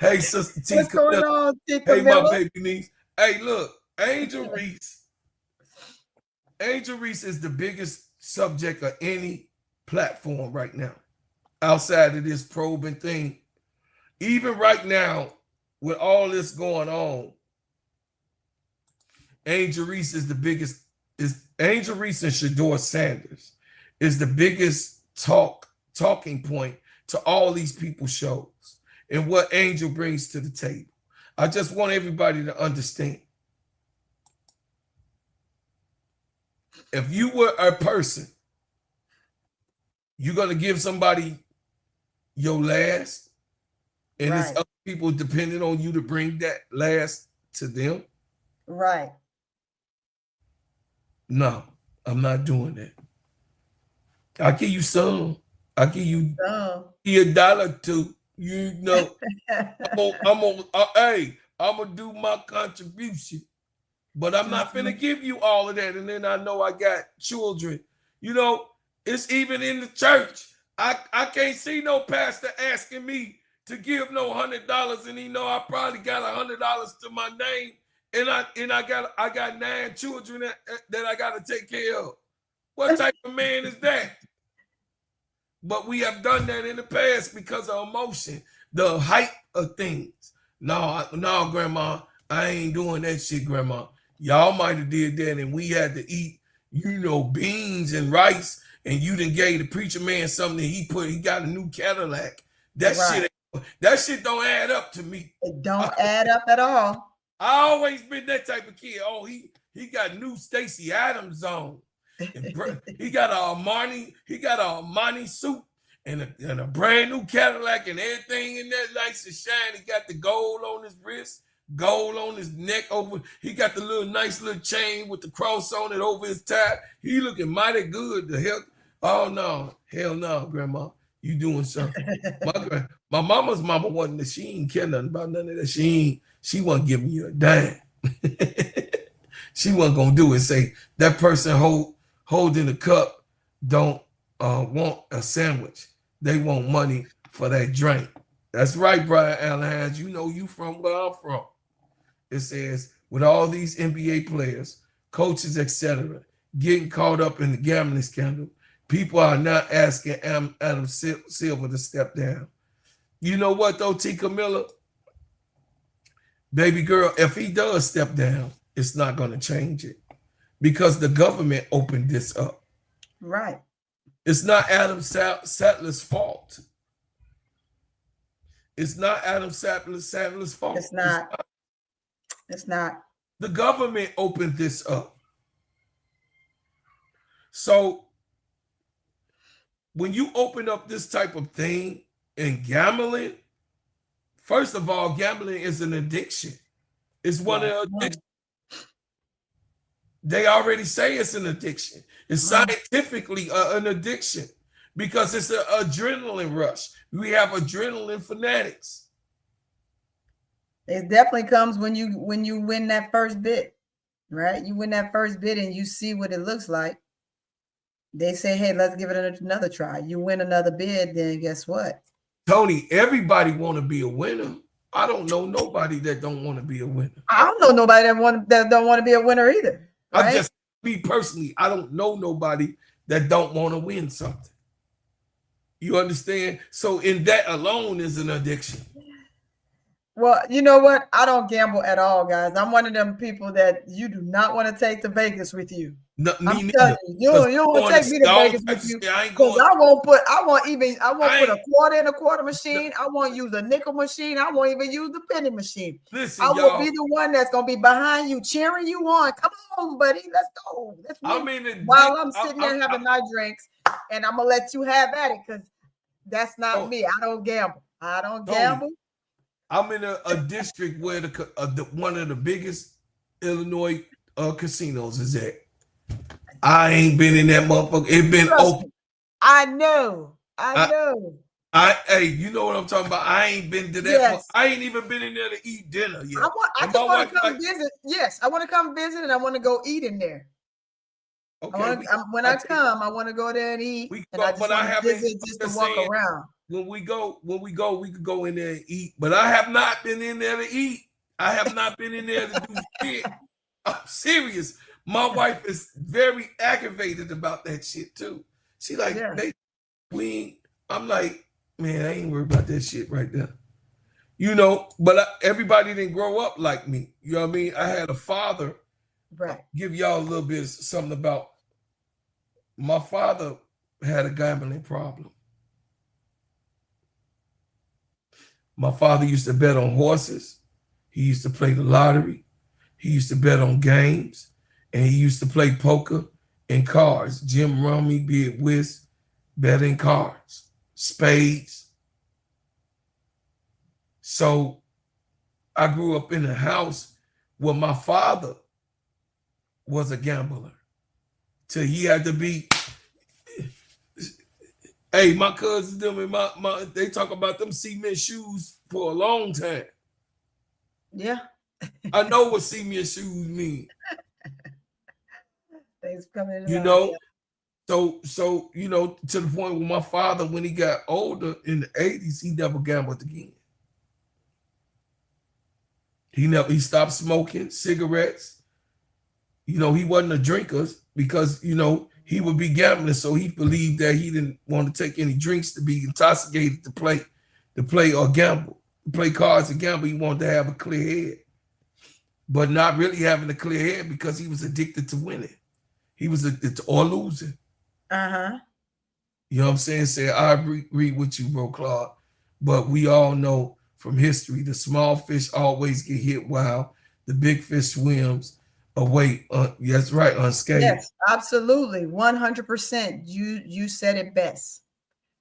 hey, Sister T. What's going on, T. Hey, my baby niece. Hey, look, Angel Reese is the biggest subject of any platform right now, outside of this probing thing. Even right now, with all this going on, Angel Reese is the biggest. Is Angel Reese and Shador Sanders is the biggest talking point to all these people's shows and what Angel brings to the table. I just want everybody to understand. If you were a person, you're gonna give somebody your last, and Right. it's other people depending on you to bring that last to them. Right. No, I'm not doing that. I'll give you some. I'll give you So, $1 to, you know. Hey, I'm gonna do my contribution, but I'm not finna give you all of that. And then I know I got children. You know, it's even in the church. I can't see no pastor asking me to give no $100, and he know I probably got $100 to my name, and I got 9 children that I got to take care of. What type of man is that? But we have done that in the past because of emotion, the hype of things. No, Grandma, I ain't doing that shit, Grandma. Y'all might have did that, and we had to eat, beans and rice, and you done gave the preacher man something that he got a new Cadillac. That shit don't add up to me. It don't add up at all. I always been that type of kid. Oh, he got new Stacey Adams on. He got a Armani suit and a brand new Cadillac and everything in that nice and shiny. He got the gold on his wrist, gold on his neck. He got the nice little chain with the cross on it over his tie. He looking mighty good. The hell? Oh no, hell no, Grandma, you doing something? My mama's mama wasn't. She ain't care nothing about none of that. She wasn't giving you a dime. She wasn't gonna do it. Say that person holding the cup don't want a sandwich. They want money for that drink. That's right, Brian Allen. You know you from where I'm from. It says, with all these NBA players, coaches, etc., getting caught up in the gambling scandal, people are not asking Adam Silver to step down. You know what, though, T. Camilla? Baby girl, if he does step down, it's not going to change it because the government opened this up. Right. It's not Adam Sattler's fault. It's not Adam Sattler's fault. It's not. It's not. The government opened this up. So when you open up this type of thing in gambling, first of all, gambling is an addiction. It's one of the addictions. They already say it's an addiction. It's scientifically an addiction because it's an adrenaline rush. We have adrenaline fanatics. It definitely comes when you win that first bid, right? You win that first bid and you see what it looks like. They say, hey, let's give it another try. You win another bid, then guess what? Tony, everybody want to be a winner. I don't know nobody that don't want to be a winner. I don't know nobody that don't want to be a winner either. Right? Me personally, I don't know nobody that don't want to win something. You understand? So in that alone is an addiction. Well, you know what? I don't gamble at all, guys. I'm one of them people that you do not want to take to Vegas with you. No, I'm telling you, you don't want to take me to Vegas with you because I won't put a quarter in a quarter machine. I won't use a nickel machine. I won't even use the penny machine. Listen, I will be the one that's gonna be behind you, cheering you on. Come on, buddy, let's go. While I'm sitting there having my drinks, and I'm gonna let you have at it because that's not me. I don't gamble. I don't gamble. I'm in a district where one of the biggest Illinois casinos is at. I ain't been in that motherfucker. It's been open. I know. Hey, you know what I'm talking about? I ain't been to that. Yes. I ain't even been in there to eat dinner yet. I just want to come visit. Yes, I want to come visit and I want to go eat in there. Okay. When I come, I want to go there and eat. I haven't visit just to walk around. When we go, we could go in there and eat. But I have not been in there to eat. I have not been in there to do shit. I'm serious. My wife is very aggravated about that shit too. She like, I'm like, man, I ain't worried about that shit right there. You know, but everybody didn't grow up like me. You know what I mean? I had a father. Right. Give y'all a little bit of something about my father had a gambling problem. My father used to bet on horses. He used to play the lottery. He used to bet on games. And he used to play poker and cards. Jim Rummy, be it whist, betting cards, spades. So I grew up in a house where my father was a gambler. Till he had to be, hey, my cousins, them and they talk about them cement shoes for a long time. Yeah. I know what cement shoes mean. Things coming You around. know, Yeah. so you know, to the point where my father, when he got older in the 80s, he never gambled again. He stopped smoking cigarettes. You know, he wasn't a drinker because, you know, he would be gambling. So he believed that he didn't want to take any drinks to be intoxicated to play or gamble, play cards and gamble. He wanted to have a clear head, but not really having a clear head because he was addicted to winning. He was addicted or losing. Uh-huh. You know what I'm saying? Say, I agree with you, bro, Claude. But we all know from history, the small fish always get hit while the big fish swims away. That's right, unscathed. Yes, absolutely. 100%. You said it best.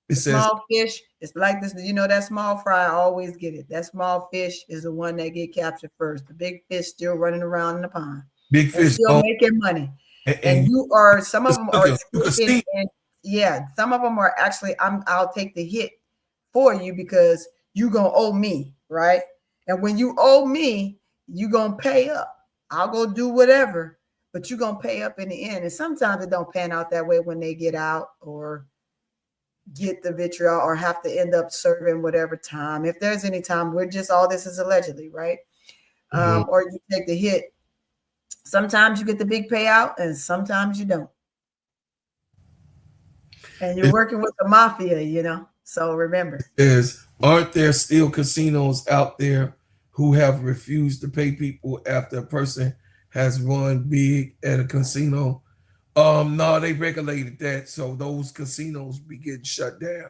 It The says, small fish is like this. You know, that small fry, I always get it. That small fish is the one that get captured first. The big fish still running around in the pond big and fish still don't. making money. And And you are, some of them are you can escaping. see. And yeah, some of them are actually, I'll take the hit for you because you gonna owe me, right? And when you owe me, you gonna pay up. I'll go do whatever, but you gonna pay up in the end. And sometimes it don't pan out that way when they get out or get the vitriol or have to end up serving whatever time. If there's any time, we're just, all this is allegedly, right? Or you take the hit. Sometimes you get the big payout and sometimes you don't. And you're working with the mafia, you know. So remember. Aren't there still casinos out there who have refused to pay people after a person has won big at a casino? No, they regulated that, so those casinos be getting shut down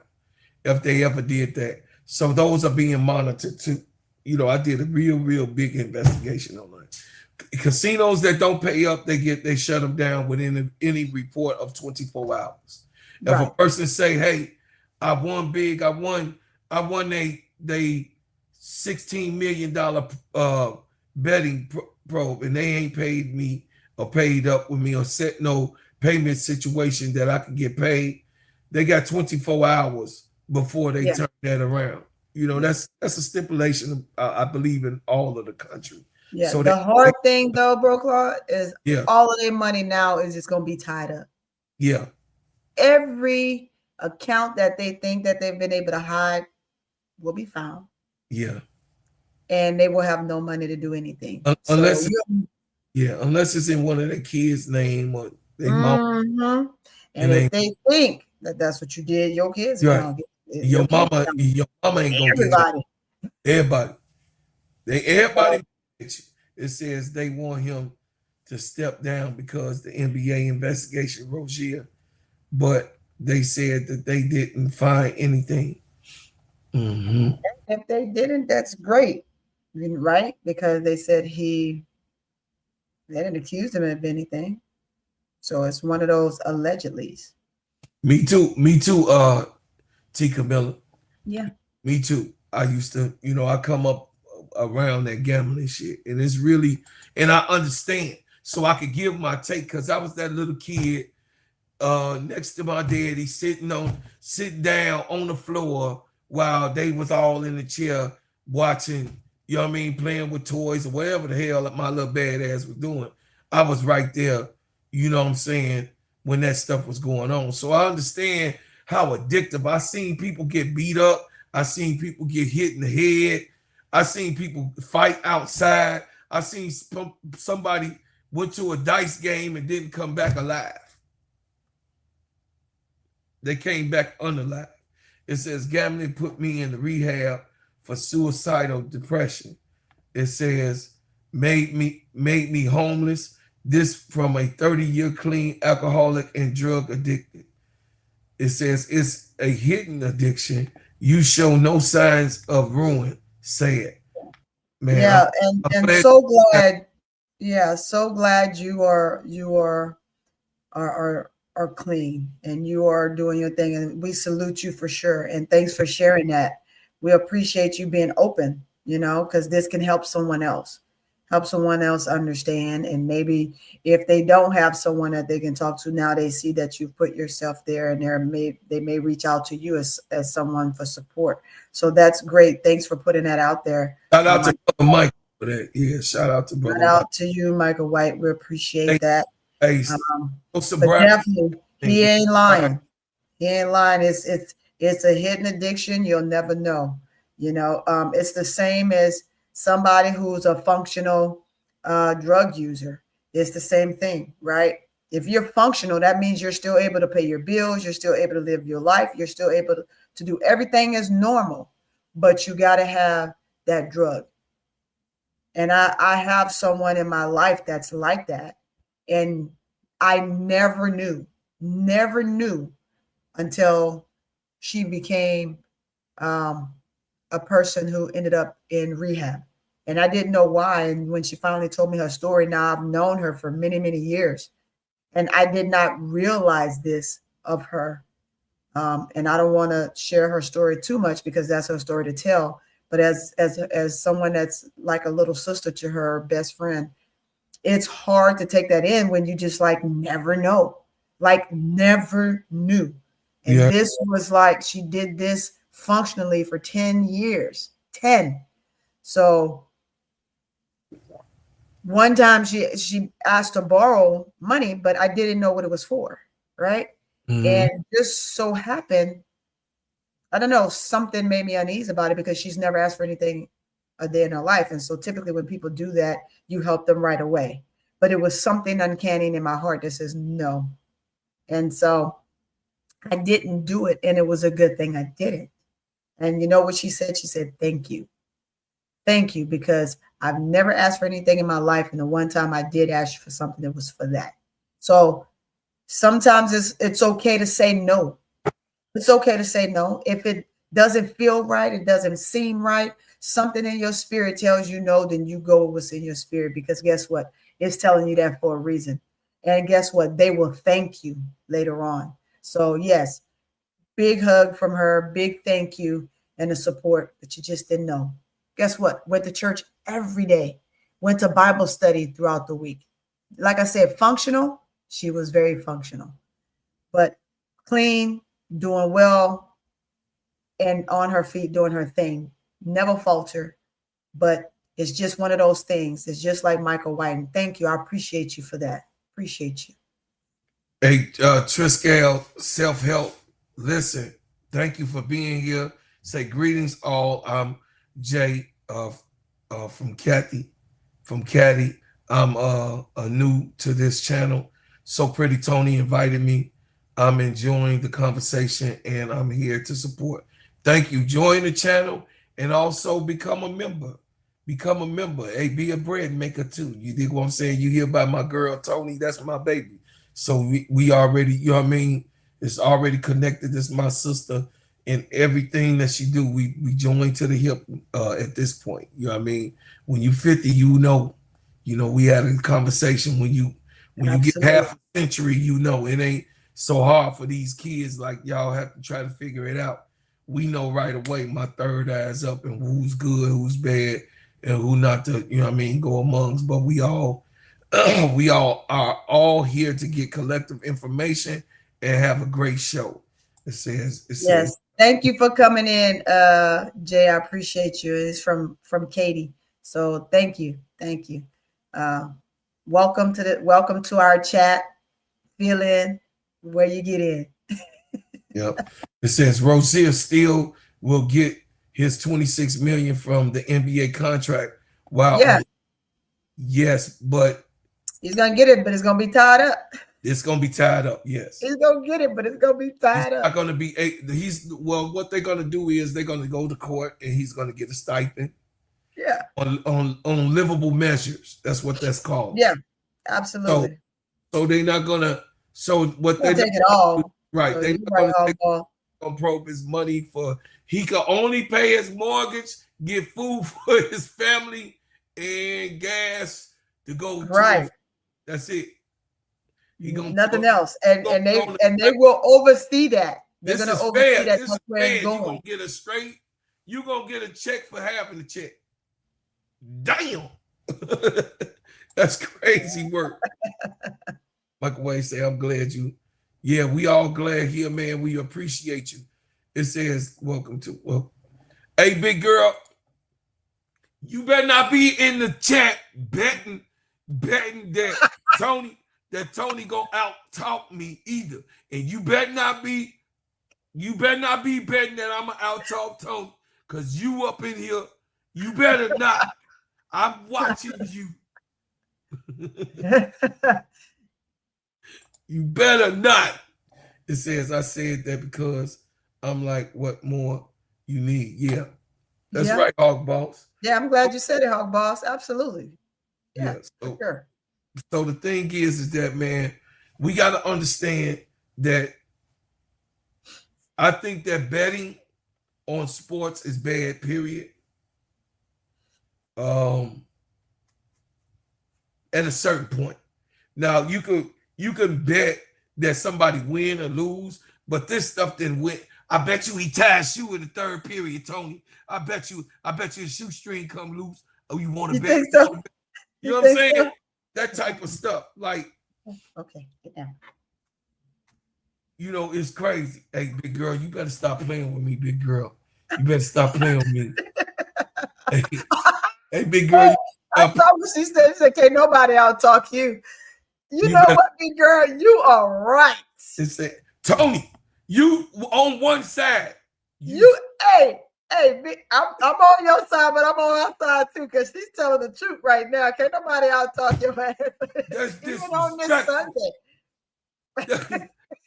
if they ever did that. So those are being monitored too. You know, I did a real big investigation on that. Casinos that don't pay up, they shut them down within any report of 24 hours. If a person say, "Hey, I won big, I won they $16 million betting probe, and they ain't paid me or paid up with me or set no payment situation that I can get paid," they got 24 hours before they turn that around. You know, that's a stipulation, I believe, in all of the country. Yeah. So the hard thing though, bro, Claude, is all of their money now is just gonna be tied up. Yeah. Every account that they think that they've been able to hide will be found. Yeah. And they will have no money to do anything. Unless it's in one of their kids' name or their mom. And if they think that that's what you did, your kids are gonna get it. Your mama ain't gonna everybody. Get it. Everybody. It says they want him to step down because the NBA investigation, Rozier, but they said that they didn't find anything. If they didn't, that's great, right? Because they said they didn't accuse him of anything. So it's one of those allegedlys. Me too, T. Camilla. Yeah. Me too. I used to, I come up around that gambling shit, and it's really, and I understand, so I could give my take, because I was that little kid next to my daddy sitting down on the floor while they was all in the chair watching, you know what I mean, playing with toys or whatever the hell my little badass was doing. I was right there, you know what I'm saying, when that stuff was going on. So I understand how addictive. I seen people get beat up. I seen people get hit in the head. I seen people fight outside. I seen somebody went to a dice game and didn't come back alive. They came back unalive. It says gambling put me in the rehab for suicidal depression. It says, made me homeless. This from a 30-year clean alcoholic and drug addicted. It says it's a hidden addiction. You show no signs of ruin. Say it, man. Yeah, I'm and glad so glad. Yeah, so glad you are clean and you are doing your thing, and we salute you for sure. And thanks for sharing that. We appreciate you being open, because this can help someone else. Help someone else understand. And maybe if they don't have someone that they can talk to now, they see that you've put yourself there, and they may reach out to you as someone for support. So that's great. Thanks for putting that out there. shout out to Brother Mike for that. Yeah, shout out to Brother Shout Mike. out to you, Michael White. We appreciate Thank that. Hey, But sobriety. definitely, he ain't lying. He ain't lying. It's a hidden addiction. You'll never know. It's the same as somebody who's a functional drug user. It's the same thing, right? If you're functional, that means you're still able to pay your bills. You're still able to live your life. You're still able to do everything as normal, but you got to have that drug. And I have someone in my life that's like that. And I never knew until she became a person who ended up in rehab. And I didn't know why. And when she finally told me her story, now I've known her for many, many years. And I did not realize this of her. And I don't want to share her story too much because that's her story to tell. But as someone that's like a little sister to her best friend, it's hard to take that in when you just never know, never knew. And Yeah. this was like, she did this functionally for 10 years, 10. So one time she asked to borrow money, but I didn't know what it was for. Right. Mhm. And just so happened, I don't know, something made me uneasy about it because she's never asked for anything a day in her life. And so typically when people do that, you help them right away. But it was something uncanny in my heart that says no. And so I didn't do it. And it was a good thing I didn't. And you know what she said? She said, thank you. Thank you, because I've never asked for anything in my life. And the one time I did ask for something, it was for that. So sometimes it's okay to say no. It's okay to say no. If it doesn't feel right, it doesn't seem right, something in your spirit tells you no, then you go with what's in your spirit, because guess what? It's telling you that for a reason. And guess what? They will thank you later on. So yes, big hug from her, big thank you and the support, but you just didn't know. Guess what? Went to church every day, went to Bible study throughout the week. Like I said, functional. She was very functional, but clean, doing well, and on her feet doing her thing. Never falter, but it's just one of those things. It's just like Michael White. And thank you. I appreciate you for that. Appreciate you. Hey, Triscale, self-help. Listen, thank you for being here. Say greetings all. I'm Jay from Caddy. I'm new to this channel. So Pretty Tony invited me. I'm enjoying the conversation and I'm here to support. Thank you. Join the channel and also become a member. Become a member. Hey, be a bread maker too. You dig what I'm saying? You hear about my girl Tony? That's my baby. So we already, you know what I mean? It's already connected. This is my sister, and everything that she do, we join to the hip at this point. You know what I mean? When you 50, you know, we had a conversation. When you get half a century, it ain't so hard for these kids. Like y'all have to try to figure it out. We know right away. My third eye's up, and who's good, who's bad, and who not to, go amongst. But we all are all here to get collective information and have a great show. It says thank you for coming in, Jay. I appreciate you. It's from Katie. So thank you. Welcome to our chat. Fill in where you get in. Yep. It says Rozier still will get his $26 million from the NBA contract. Wow. Yeah. Yes, but he's gonna get it, but it's gonna be tied up. It's gonna be tied up. Yes, He's gonna get it, but it's gonna be tied he's up. not gonna be. What they're gonna do is they're gonna go to court and he's gonna get a stipend. Yeah. On livable measures. That's what that's called. Yeah. Absolutely. So they're not gonna. So what They'll they take it all. right? So They're you're not right, gonna Hogboss. probe his money for. He could only pay his mortgage, get food for his family, and gas to go. Right. That's it. Nothing else. And they will oversee that. They're gonna oversee that. This is fair. You're gonna get a straight. You're gonna get a check for having the check. Damn. That's crazy work. Michael Wayne say, I'm glad you. Yeah, we all glad here, man. We appreciate you. It says, welcome to. Well, hey, big girl, you better not be in the chat betting that Tony gonna out talk me either. And you better not be betting that I'm gonna out talk Tony, because you up in here. You better not. I'm watching you. You better not. It says I said that because I'm like, what more you need? Yeah. That's right, Hog Boss. Yeah, I'm glad you said it, Hog Boss. Absolutely. Yeah, so, sure. So the thing is that, man, we got to understand that I think that betting on sports is bad, period. At a certain point. Now you can bet that somebody win or lose, but this stuff didn't win. I bet you he ties you in the third period, Tony. I bet you a shoestring come loose. Oh, you want to bet? Think so? You know what I'm saying? So? That type of stuff. Like, okay, get down. You know, it's crazy. Hey, big girl, you better stop playing with me, big girl. You better stop playing with me. Hey, big girl. I thought what she said. She said, "Can't nobody out talk you." You know what, big girl? You are right. It said, Tony, you on one side. Hey, I'm on your side, but I'm on her side too, because she's telling the truth right now. Can't nobody out talk your ass. That's even on this Sunday.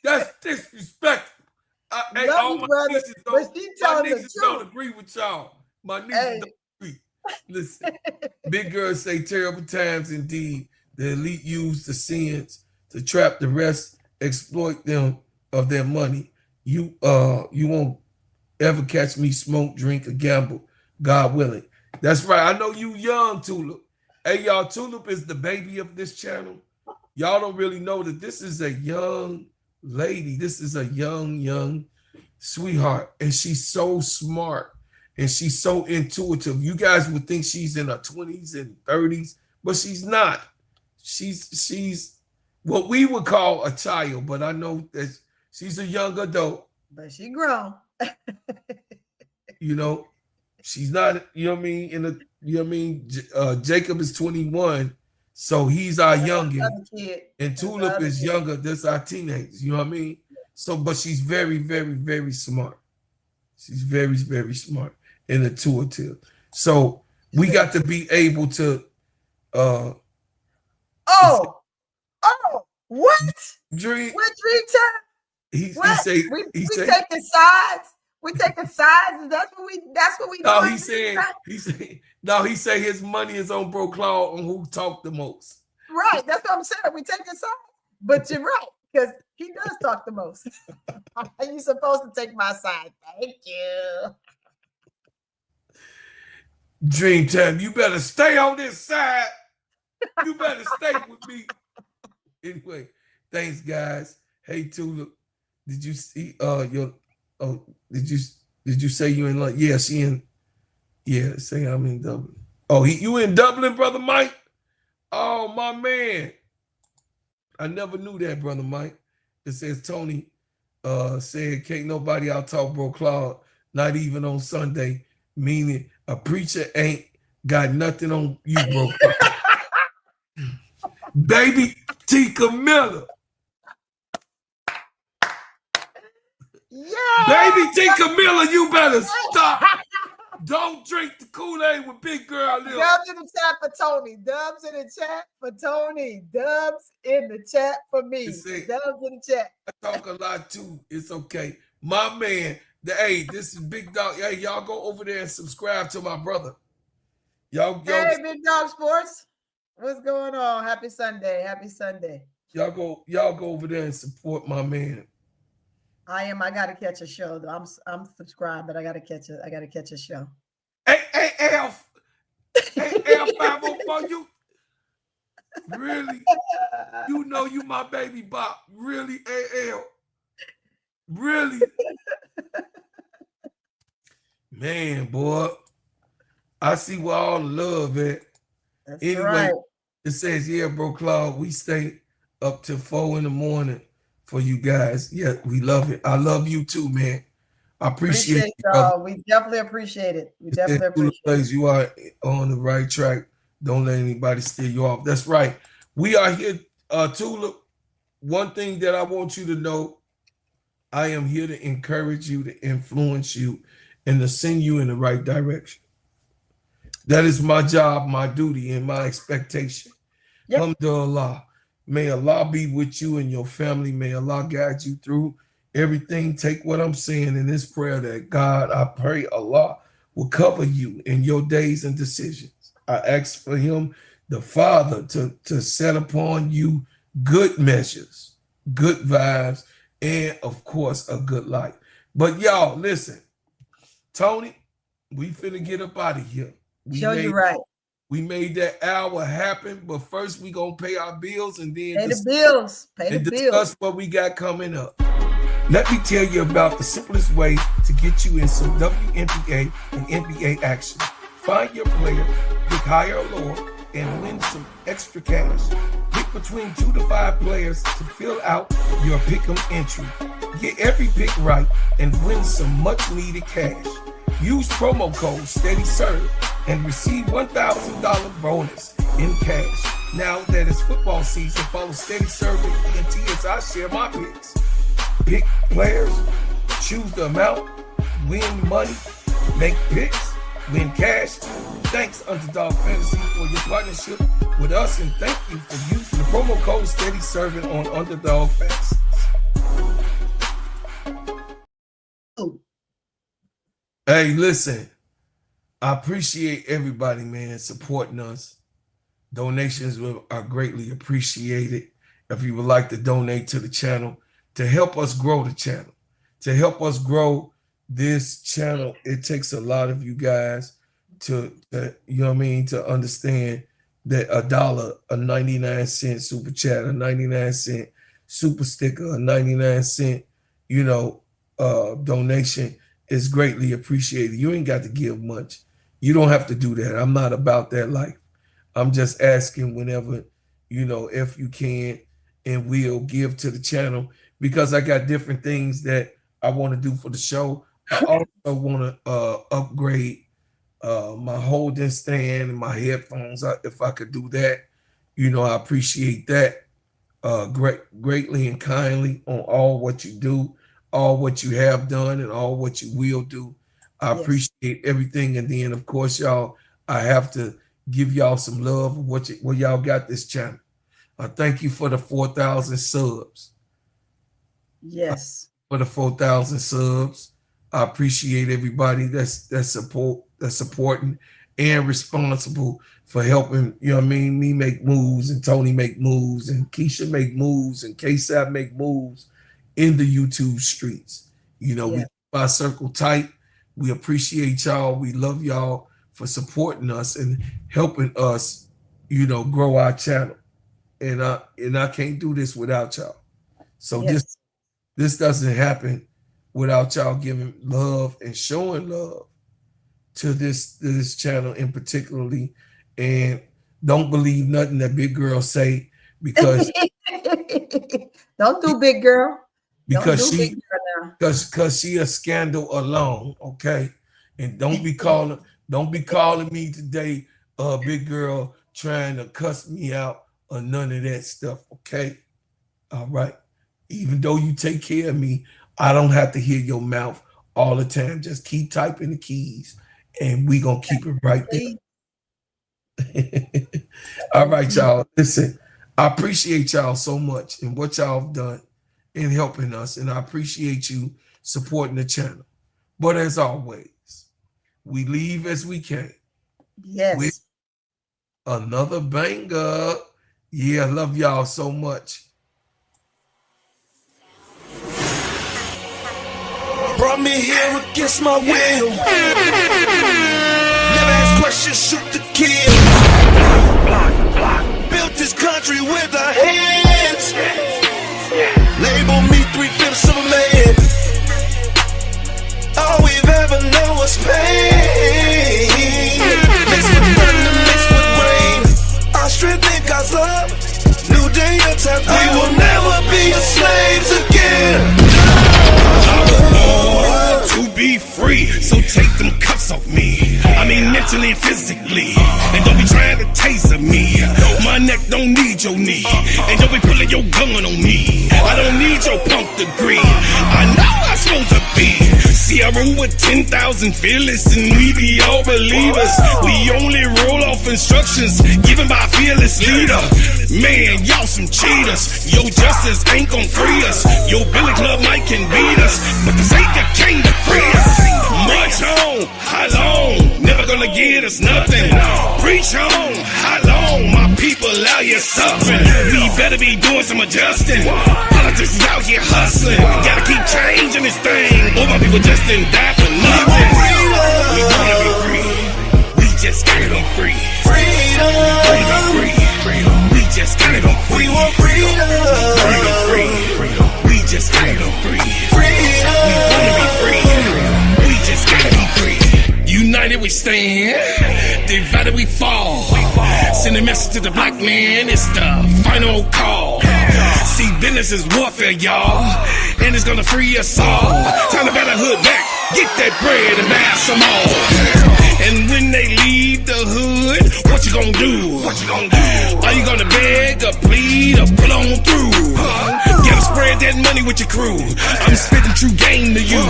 That's disrespectful. Hey, all my nieces don't agree with y'all. My nieces don't agree. Listen, big girls say terrible times indeed. The elite use the sins to trap the rest, exploit them of their money. You won't ever catch me smoke, drink, or gamble, God willing. That's right. I know you young, Tulip. Hey, y'all, Tulip is the baby of this channel. Y'all don't really know that this is a young lady. This is a young sweetheart. And she's so smart. And she's so intuitive. You guys would think she's in her 20s and 30s, but she's not. She's what we would call a child, but I know that she's a young adult. But she grown. You know, she's not, you know what I mean? Jacob is 21, so he's our youngin'. And Tulip is younger, that's our teenage, you know what I mean? So, but she's very, very, very smart. She's very, very smart and intuitive. So we got to be able to what? Dream. What dream time? He say we taking sides. We taking sides. That's what we no, doing. He say his money is on Bro Claude on who talk the most. Right. That's what I'm saying. We taking sides. But you're right, because he does talk the most. You're supposed to take my side. Thank you. Dreamtime, you better stay on this side. You better stay with me. Anyway, thanks, guys. Hey, Tulip, did you see did you say you in London? Yeah, she in. Yeah, say I'm in Dublin. Oh, you in Dublin, brother Mike? Oh, my man. I never knew that, brother Mike. It says Tony said can't nobody out talk Bro Claude, not even on Sunday, meaning a preacher ain't got nothing on you, Bro Claude. Baby T. Camilla. Yeah. Baby T. Camilla, you better stop. Don't drink the Kool-Aid with big girl lips. Dubs in the chat for Tony. Dubs in the chat for Tony. Dubs in the chat for me. Dubs in the chat. I talk a lot too. It's okay. My man, hey, this is Big Dog. Hey, y'all go over there and subscribe to my brother. Y'all Hey, Big Dog Sports. What's going on? Happy Sunday. Happy Sunday. Y'all go over there and support my man. I gotta catch a show though. I'm subscribed, but I gotta catch a show. Hey, Alf. Hey, L504, you really? You know you my baby bop. Really, AL? Really? Man, boy. I see where all the love at. That's anyway, right. It says, yeah, bro, Claude, we stay up till 4 a.m. for you guys. Yeah, we love it. I love you too, man. I appreciate it, y'all. We definitely appreciate it. We definitely appreciate it. You are on the right track. Don't let anybody steer you off. That's right. We are here, Tulip. One thing that I want you to know, I am here to encourage you, to influence you, and to send you in the right direction. That is my job, my duty, and my expectation. Yep. Alhamdulillah. May Allah be with you and your family. May Allah guide you through everything. Take what I'm saying in this prayer that God, I pray Allah will cover you in your days and decisions. I ask for him, the Father, to set upon you good measures, good vibes, and of course, a good life. But y'all, listen, Tony, we finna get up out of here. Show you right. We made that hour happen, but first we gonna pay our bills and then pay the bills. Discuss what we got coming up. Let me tell you about the simplest way to get you in some WNBA and NBA action. Find your player, pick higher or lower, and win some extra cash. Pick between 2 to 5 players to fill out your pick'em entry. Get every pick right and win some much needed cash. Use promo code SteadyServe and receive $1,000 bonus in cash. Now that it's football season, follow SteadyServe and ENT as I share my picks. Pick players, choose the amount, win money, make picks, win cash. Thanks, Underdog Fantasy, for your partnership with us, and thank you for using the promo code SteadyServe on Underdog Fantasy. Hey, listen, I appreciate everybody, man, supporting us. Donations are greatly appreciated. If you would like to donate to the channel, to help us grow the channel, to help us grow this channel, it takes a lot of you guys to you know what I mean, to understand that $1, a 99-cent super chat, a 99-cent super sticker, a 99-cent, donation is greatly appreciated. You ain't got to give much. You don't have to do that. I'm not about that life. I'm just asking whenever, if you can and will give to the channel, because I got different things that I want to do for the show. I also want to upgrade my holding stand and my headphones. If I could do that, I appreciate that greatly and kindly on all what you do, all what you have done, and all what you will do. I appreciate everything. And then, of course, y'all, I have to give y'all some love of what y'all got this channel. I thank you for the 4,000 subs. Yes. For the 4,000 subs. I appreciate everybody that's supporting and responsible for helping, me make moves, and Tony make moves, and Keisha make moves, and K-Sab make moves in the YouTube streets. We keep our circle tight. We appreciate y'all. We love y'all for supporting us and helping us, grow our channel. And I can't do this without y'all. So this doesn't happen without y'all giving love and showing love to this channel in particularly. And don't believe nothing that Big Girl say, because don't do Big Girl. Because she a scandal alone, okay? And don't be calling me today, Big Girl, trying to cuss me out or none of that stuff, okay? All right. Even though you take care of me, I don't have to hear your mouth all the time. Just keep typing the keys and we gonna keep it right there. All right, y'all. Listen, I appreciate y'all so much and what y'all have done in helping us, and I appreciate you supporting the channel. But as always, we leave as we came. Yes. With another banger. Yeah, I love y'all so much. Brought me here against my will. Never ask questions, shoot to kill. Built this country with our hands. Label me 3/5 of a man. All we've ever known was pain. Mixed with thunder, mixed with rain. Our strength in God's love. New day and time. We will never be slaves again. To be free, so take them cuffs off me. I mean mentally and physically. And don't be trying to taser me. My neck don't need your knee. And don't be pulling your gun on me. I don't need your punk degree. I know I'm supposed to be. See, I roll with 10,000 fearless, and we be all believers. We only roll off instructions given by a fearless leader. Man, y'all some cheaters. Your justice ain't gon' free us. Your Billy Club might can beat us, but the Savior came to free us. March on, how long? Never gonna get us nothing. Preach on, how long? My people out here suffering. We better be doing some adjusting. Politics is out here hustling. Gotta keep changing this thing. All my people just didn't die for nothing. We wanna be free. We just gotta be free. Freedom. Free. We just gotta be free. We want freedom. Free. We just gotta be free. Freedom. We wanna be free. We just gotta be free. United we stand, divided we fall. Send a message to the black man, it's the final call. See, business is warfare, y'all, and it's gonna free us all. Time to better hood back, get that bread and buy some more. And when they leave the hood, what you gonna do? Are you gonna beg or plead or pull on through? Gotta spread that money with your crew. I'm spitting true game to you.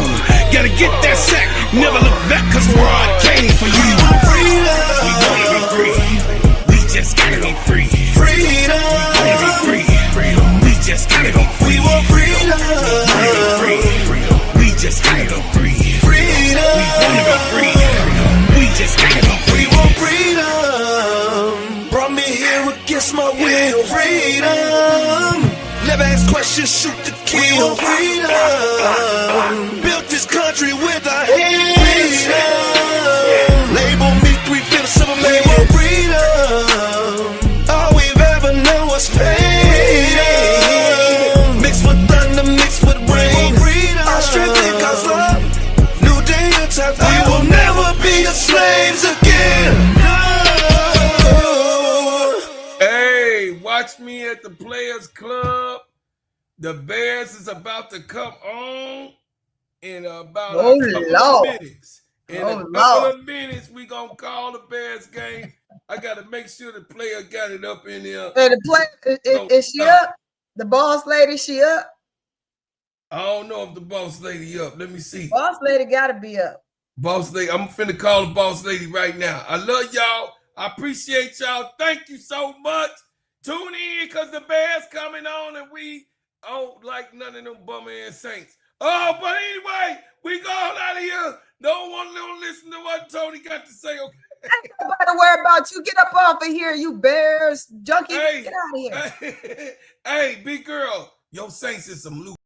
Gotta get that sack, never look back, cause fraud came for you. We wanna be free. We just gotta be free. Freedom. We wanna be free. We just gotta be free. We want freedom. We wanna be free. We just gotta be free. Freedom. We wanna be free. We just gotta be free. We want freedom. Brought me here against my will. Freedom. Never ask questions, shoot to kill. We want freedom. Built this country with our hands. Freedom. Label me 3/5 of a man. We want freedom. All we've ever known was pain. Mixed with thunder, mixed with rain. Our strength in God's love. New day and time. We will never be slaves again. Hey, watch me at the Players Club. The Bears is about to come on in about a couple of minutes. In a couple of minutes, we gonna call the Bears game. I gotta make sure the player got it up in there. Hey, the player is she up? The boss lady, she up? I don't know if the boss lady up. Let me see. Boss lady gotta be up. Boss lady, I'm finna call the boss lady right now. I love y'all. I appreciate y'all. Thank you so much. Tune in because the Bears coming on and we don't like none of them bum ass Saints. Oh, but anyway, we go out of here. No one don't listen to what Tony got to say. Okay. Ain't nobody worry about you. Get up off of here, you Bears junkie. Hey, get out of here. Hey, big girl, your Saints is some loose.